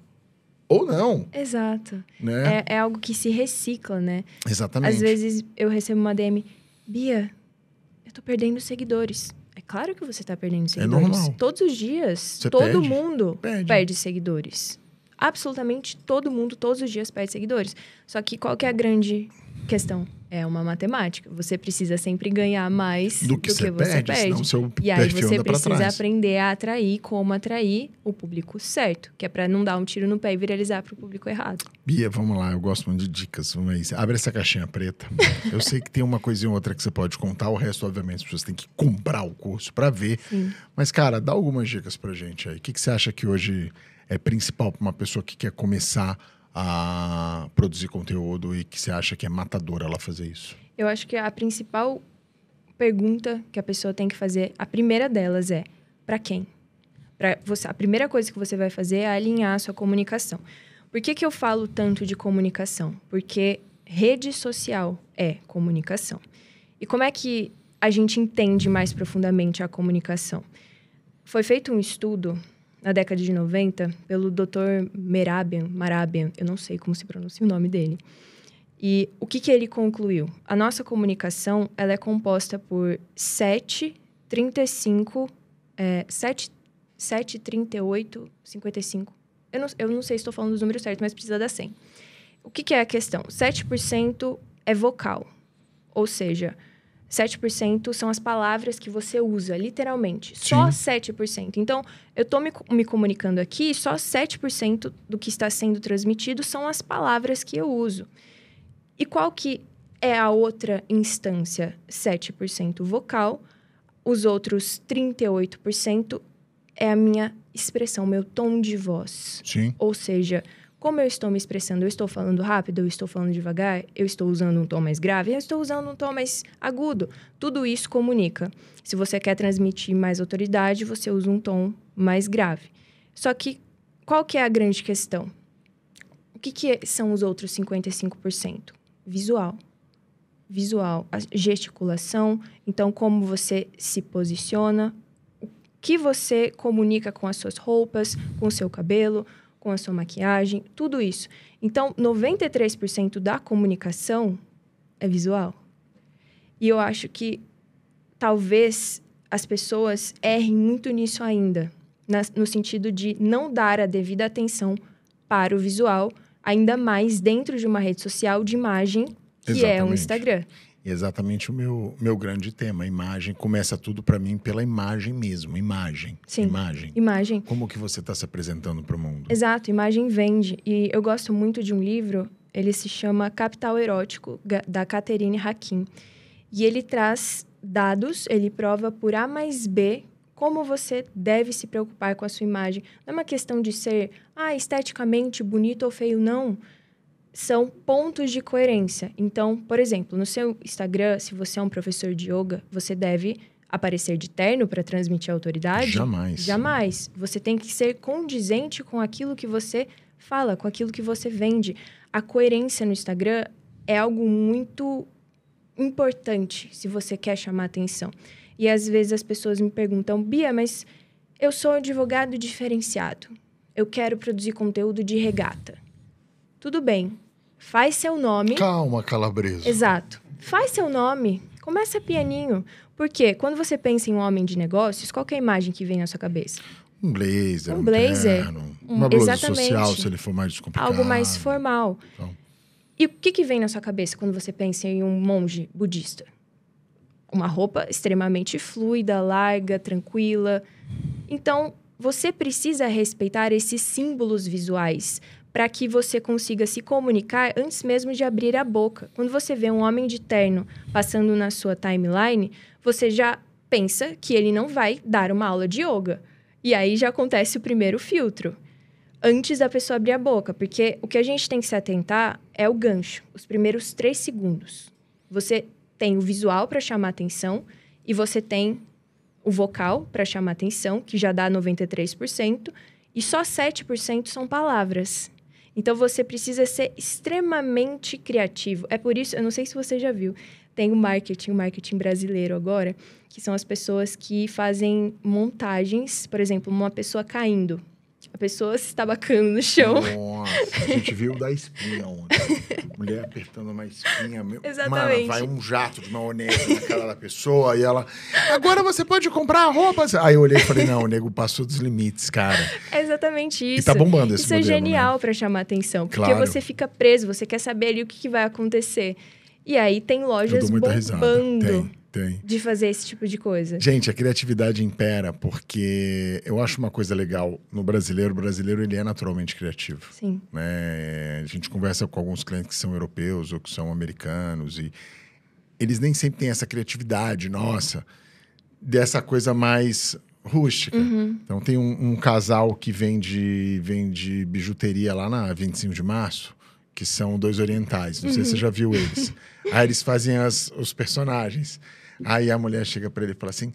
ou não. Exato. Né? É algo que se recicla, né? Exatamente. Às vezes eu recebo uma DM, Bia, eu tô perdendo seguidores. É claro que você tá perdendo seguidores. normal. Todos os dias, Você todo perde? mundo Perde. perde seguidores. absolutamente todo mundo, todos os dias, perde seguidores. Só que qual que é a grande questão? É uma matemática. Você precisa sempre ganhar mais do que você perde. Senão seu e aí perfil você anda pra precisa trás. aprender a atrair, como atrair o público certo. Que é para não dar um tiro no pé e viralizar para o público errado. Bia, vamos lá, eu gosto muito de dicas. Vamos aí. Abre essa caixinha preta. Eu sei que tem uma coisinha ou outra que você pode contar, o resto, obviamente, as pessoas têm que comprar o curso para ver. Sim. Mas, cara, dá algumas dicas pra gente aí. O que você acha que hoje é principal para uma pessoa que quer começar a produzir conteúdo e que você acha que é matador ela fazer isso? Eu acho que a principal pergunta que a pessoa tem que fazer, a primeira delas é: para quem? A primeira coisa que você vai fazer é alinhar a sua comunicação. Por que eu falo tanto de comunicação? Porque rede social é comunicação. E como é que a gente entende mais profundamente a comunicação? Foi feito um estudo na década de 90 pelo Dr. Mehrabian, eu não sei como se pronuncia o nome dele. E o que ele concluiu? A nossa comunicação, ela é composta por 7, 35, 7, 38, 55. Eu não sei se estou falando dos números certos, mas precisa dar 100. O que é a questão? 7% é vocal. Ou seja, 7% são as palavras que você usa, literalmente. Sim. Só 7%. Então, eu estou me comunicando aqui, só 7% do que está sendo transmitido são as palavras que eu uso. E qual que é a outra instância? 7% vocal, os outros 38% é a minha expressão, meu tom de voz. Sim. Ou seja, como eu estou me expressando, eu estou falando rápido, eu estou falando devagar, eu estou usando um tom mais grave, eu estou usando um tom mais agudo. Tudo isso comunica. Se você quer transmitir mais autoridade, você usa um tom mais grave. Só que, qual que é a grande questão? O que são os outros 55%? Visual. A gesticulação, então como você se posiciona, o que você comunica com as suas roupas, com o seu cabelo, com a sua maquiagem, tudo isso. Então, 93% da comunicação é visual. E eu acho que talvez as pessoas errem muito nisso ainda, no sentido de não dar a devida atenção para o visual, ainda mais dentro de uma rede social de imagem, que Exatamente. é um Instagram. Exatamente o meu grande tema. A imagem começa tudo para mim pela imagem mesmo. Imagem. Sim. Imagem. Como que você está se apresentando para o mundo? Exato, imagem vende. E eu gosto muito de um livro, ele se chama Capital Erótico, da Catherine Hakim. E ele traz dados, ele prova por A mais B como você deve se preocupar com a sua imagem. Não é uma questão de ser esteticamente bonito ou feio, não. São pontos de coerência. Então, por exemplo, no seu Instagram, se você é um professor de yoga, você deve aparecer de terno para transmitir autoridade? Jamais. Você tem que ser condizente com aquilo que você fala, com aquilo que você vende. A coerência no Instagram é algo muito importante se você quer chamar atenção. E às vezes as pessoas me perguntam: Bia, mas eu sou advogado diferenciado. Eu quero produzir conteúdo de regata. Tudo bem. Faz seu nome. Calma, Calabresa. Exato. Faz seu nome. Começa pianinho. Porque quando você pensa em um homem de negócios, qual que é a imagem que vem na sua cabeça? Um blazer, terno, uma blusa social, se ele for mais descomplicado. Algo mais formal. Então. E o que vem na sua cabeça quando você pensa em um monge budista? Uma roupa extremamente fluida, larga, tranquila. Então, você precisa respeitar esses símbolos visuais para que você consiga se comunicar antes mesmo de abrir a boca. Quando você vê um homem de terno passando na sua timeline, você já pensa que ele não vai dar uma aula de yoga. E aí já acontece o primeiro filtro, antes da pessoa abrir a boca. Porque o que a gente tem que se atentar é o gancho, os primeiros 3 segundos. Você tem o visual para chamar atenção e você tem o vocal para chamar atenção, que já dá 93%, e só 7% são palavras. Então, você precisa ser extremamente criativo. É por isso, eu não sei se você já viu, tem o marketing brasileiro agora, que são as pessoas que fazem montagens, por exemplo, uma pessoa caindo. A pessoa se estabacando no chão. Nossa, a gente viu da espinha ontem. Mulher apertando uma espinha. Exatamente. Mano, vai um jato de maionese na cara da pessoa e ela... Agora você pode comprar roupa. Aí eu olhei e falei, não, o nego passou dos limites, cara. É exatamente isso. E tá bombando esse Isso modelo, é genial, né? pra chamar atenção. Porque Claro. você fica preso, você quer saber ali o que vai acontecer. E aí tem lojas bombando Tem. de fazer esse tipo de coisa. Gente, a criatividade impera porque eu acho uma coisa legal no brasileiro. O brasileiro, ele é naturalmente criativo. Sim. Né? A gente conversa com alguns clientes que são europeus ou que são americanos e eles nem sempre têm essa criatividade, nossa, dessa coisa mais rústica. Uhum. Então, tem um casal que vende bijuteria lá na 25 de março, que são dois orientais. Não sei se você já viu eles. Aí eles fazem os personagens. Aí a mulher chega pra ele e fala assim,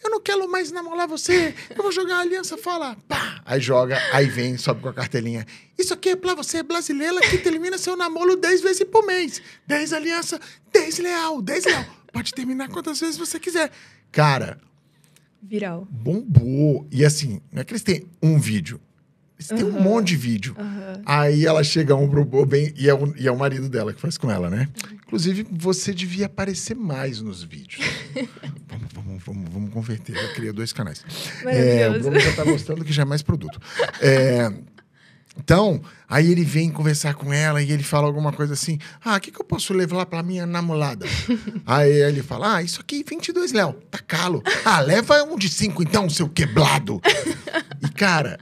eu não quero mais namorar você, eu vou jogar a aliança, fala, pá! Aí joga, aí vem, sobe com a cartelinha. Isso aqui é pra você, brasileira, que termina seu namoro 10 vezes por mês. 10 aliança, 10 leal, 10 leal. Pode terminar quantas vezes você quiser. Cara... Viral. Bombou. E assim, não é que eles têm um vídeo. Eles têm um monte de vídeo. Aí ela chega pro bem e é o marido dela que faz com ela, né? Inclusive, você devia aparecer mais nos vídeos. Vamos converter. Eu criei 2 canais. O Bruno já tá gostando que já é mais produto. Então, aí ele vem conversar com ela e ele fala alguma coisa assim, o que eu posso levar pra minha namorada? Aí ele fala, isso aqui 22 Léo, tá calo. Leva um de 5 então, seu quebrado. E cara...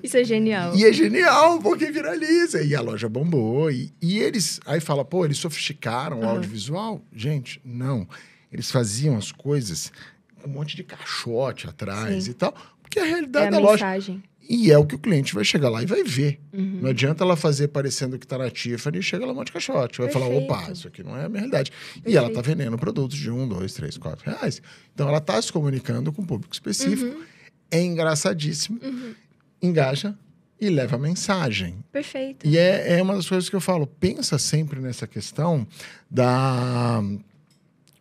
Isso é genial. E é genial, porque viraliza. E a loja bombou. E eles... Aí fala, eles sofisticaram o audiovisual? Gente, não. Eles faziam as coisas com um monte de caixote atrás e tal. Porque a realidade da loja... Mensagem. E é o que o cliente vai chegar lá e vai ver. Não adianta ela fazer parecendo que tá na Tiffany e chega lá um monte de caixote. Vai falar, opa, isso aqui não é a minha realidade. Perfeito. E ela tá vendendo produtos de 1, 2, 3, 4 reais. Então ela tá se comunicando com um público específico. É engraçadíssimo. Engaja e leva a mensagem. Perfeito. E é uma das coisas que eu falo. Pensa sempre nessa questão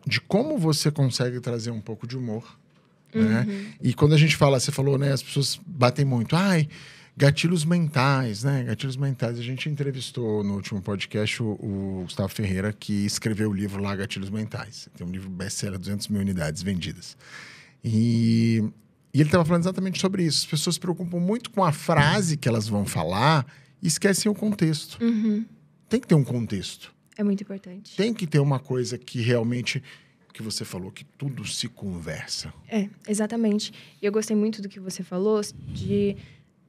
de como você consegue trazer um pouco de humor. Né? E quando a gente fala, você falou, né? As pessoas batem muito. Gatilhos mentais, né? Gatilhos mentais. A gente entrevistou no último podcast o Gustavo Ferreira, que escreveu o livro lá, Gatilhos Mentais. Tem um livro best-seller, 200 mil unidades vendidas. E ele estava falando exatamente sobre isso. As pessoas se preocupam muito com a frase que elas vão falar e esquecem o contexto. Tem que ter um contexto. É muito importante. Tem que ter uma coisa que realmente... que você falou, que tudo se conversa. Exatamente. E eu gostei muito do que você falou, de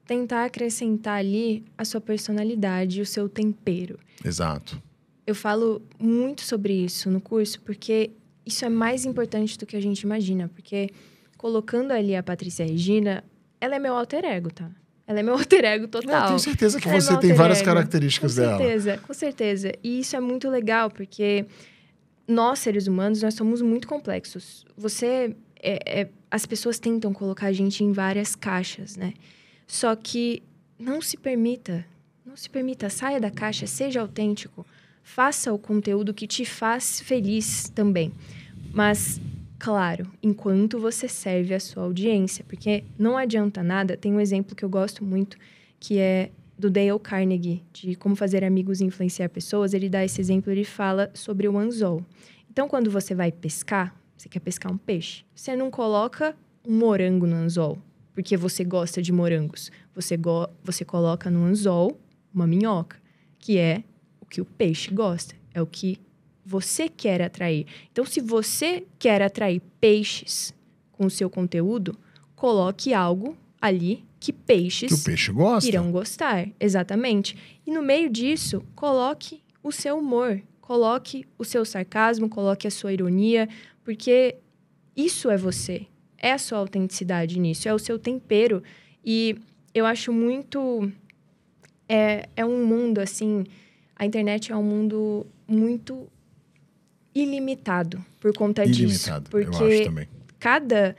tentar acrescentar ali a sua personalidade, o seu tempero. Exato. Eu falo muito sobre isso no curso, porque isso é mais importante do que a gente imagina. Porque colocando ali a Patrícia Regina, ela é meu alter ego, tá? Ela é meu alter ego total. Eu tenho certeza que você tem várias características dela. Com certeza. E isso é muito legal, porque... Nós, seres humanos, nós somos muito complexos. As pessoas tentam colocar a gente em várias caixas, né? Só que não se permita, saia da caixa, seja autêntico. Faça o conteúdo que te faz feliz também. Mas, claro, enquanto você serve a sua audiência. Porque não adianta nada. Tem um exemplo que eu gosto muito, que é... do Dale Carnegie, de como fazer amigos e influenciar pessoas. Ele dá esse exemplo, ele fala sobre o anzol. Então, quando você vai pescar, você quer pescar um peixe, você não coloca um morango no anzol, porque você gosta de morangos. Você coloca no anzol uma minhoca, que é o que o peixe gosta, é o que você quer atrair. Então, se você quer atrair peixes com o seu conteúdo, coloque algo ali que o peixe gosta. irão gostar. Exatamente. E no meio disso, coloque o seu humor, coloque o seu sarcasmo, coloque a sua ironia, porque isso é você. É a sua autenticidade nisso, é o seu tempero. E eu acho muito... É um mundo, assim... A internet é um mundo muito ilimitado por conta disso. Porque eu acho também. Cada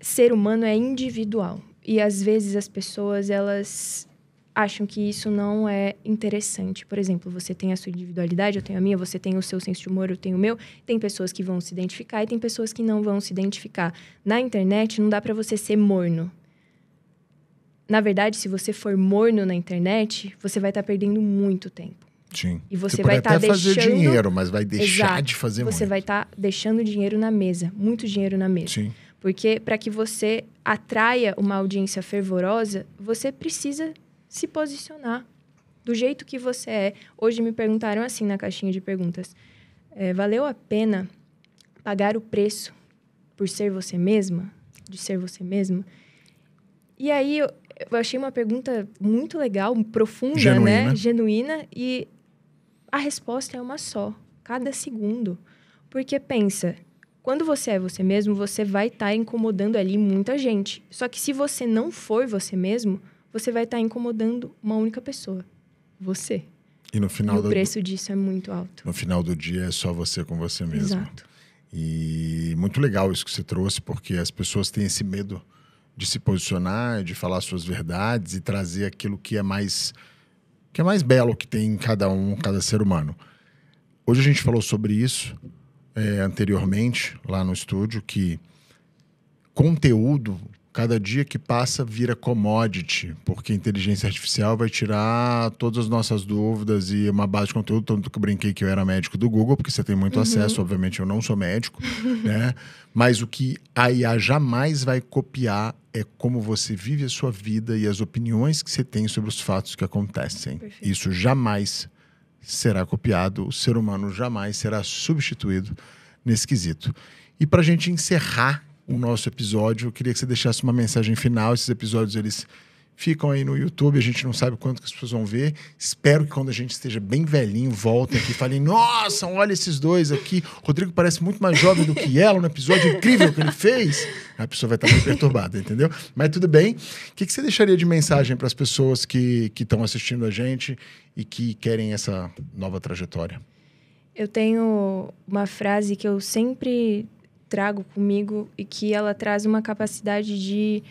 ser humano é individual. E, às vezes, as pessoas, elas acham que isso não é interessante. Por exemplo, você tem a sua individualidade, eu tenho a minha, você tem o seu senso de humor, eu tenho o meu. Tem pessoas que vão se identificar e tem pessoas que não vão se identificar. Na internet, não dá pra você ser morno. Na verdade, se você for morno na internet, você vai estar perdendo muito tempo. Sim. E você vai estar deixando... fazer deixando... dinheiro, mas vai deixar Exato. de fazer muito. Você vai estar deixando dinheiro na mesa, muito dinheiro na mesa. Sim. Porque para que você atraia uma audiência fervorosa, você precisa se posicionar do jeito que você é. Hoje me perguntaram assim na caixinha de perguntas. Valeu a pena pagar o preço por ser você mesma? De ser você mesma? E aí eu achei uma pergunta muito legal, profunda, genuína, né? Genuína. E a resposta é uma só, cada segundo. Porque pensa, quando você é você mesmo, você vai estar incomodando ali muita gente. Só que se você não for você mesmo, você vai estar incomodando uma única pessoa, você. E no final o preço disso é muito alto. No final do dia é só você com você mesmo. Exato. E muito legal isso que você trouxe, porque as pessoas têm esse medo de se posicionar, de falar suas verdades e trazer aquilo que é mais belo que tem em cada ser humano. Hoje a gente falou sobre isso anteriormente, lá no estúdio, que conteúdo, cada dia que passa, vira commodity, porque a inteligência artificial vai tirar todas as nossas dúvidas e uma base de conteúdo, tanto que eu brinquei que eu era médico do Google, porque você tem muito acesso, obviamente eu não sou médico, né? Mas o que a IA jamais vai copiar é como você vive a sua vida e as opiniões que você tem sobre os fatos que acontecem. Perfeito. Isso jamais será copiado, o ser humano jamais será substituído nesse quesito. E para a gente encerrar o nosso episódio, eu queria que você deixasse uma mensagem final. Esses episódios, eles ficam aí no YouTube, a gente não sabe quanto que as pessoas vão ver. Espero que quando a gente esteja bem velhinho, voltem aqui e falem, nossa, olha esses dois aqui, o Rodrigo parece muito mais jovem do que ela no episódio incrível que ele fez. A pessoa vai estar muito perturbada, entendeu? Mas tudo bem. O que você deixaria de mensagem para as pessoas que estão assistindo a gente e que querem essa nova trajetória? Eu tenho uma frase que eu sempre trago comigo e que ela traz uma capacidade de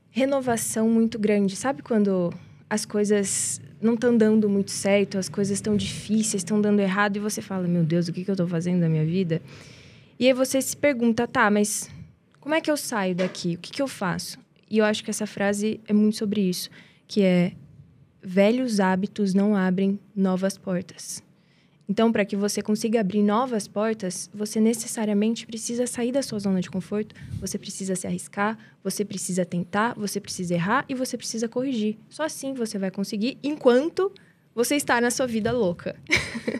renovação muito grande. Sabe quando as coisas não estão dando muito certo, as coisas estão difíceis, estão dando errado e você fala, meu Deus, o que eu estou fazendo da minha vida? E aí você se pergunta, tá, mas como é que eu saio daqui? O que eu faço? E eu acho que essa frase é muito sobre isso, que é velhos hábitos não abrem novas portas. Então, para que você consiga abrir novas portas, você necessariamente precisa sair da sua zona de conforto, você precisa se arriscar, você precisa tentar, você precisa errar e você precisa corrigir. Só assim você vai conseguir, enquanto você está na sua vida louca.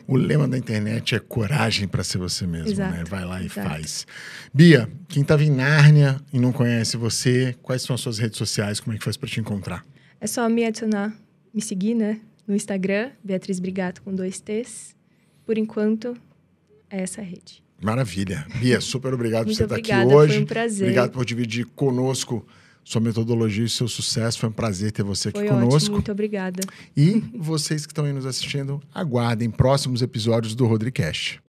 O lema da internet é coragem para ser você mesmo, Exato, né? Vai lá e exato. faz. Bia, quem estava em Nárnia e não conhece você, quais são as suas redes sociais? Como é que faz para te encontrar? É só me adicionar, me seguir, né? No Instagram, Beatriz Brigato com 2 T's. Por enquanto, é essa rede. Maravilha. Bia, super obrigado por você estar aqui obrigada, hoje. foi um prazer. Obrigado por dividir conosco sua metodologia e seu sucesso. Foi um prazer ter você aqui Foi conosco. ótimo, muito obrigada. E vocês que estão aí nos assistindo, aguardem próximos episódios do Rodricast.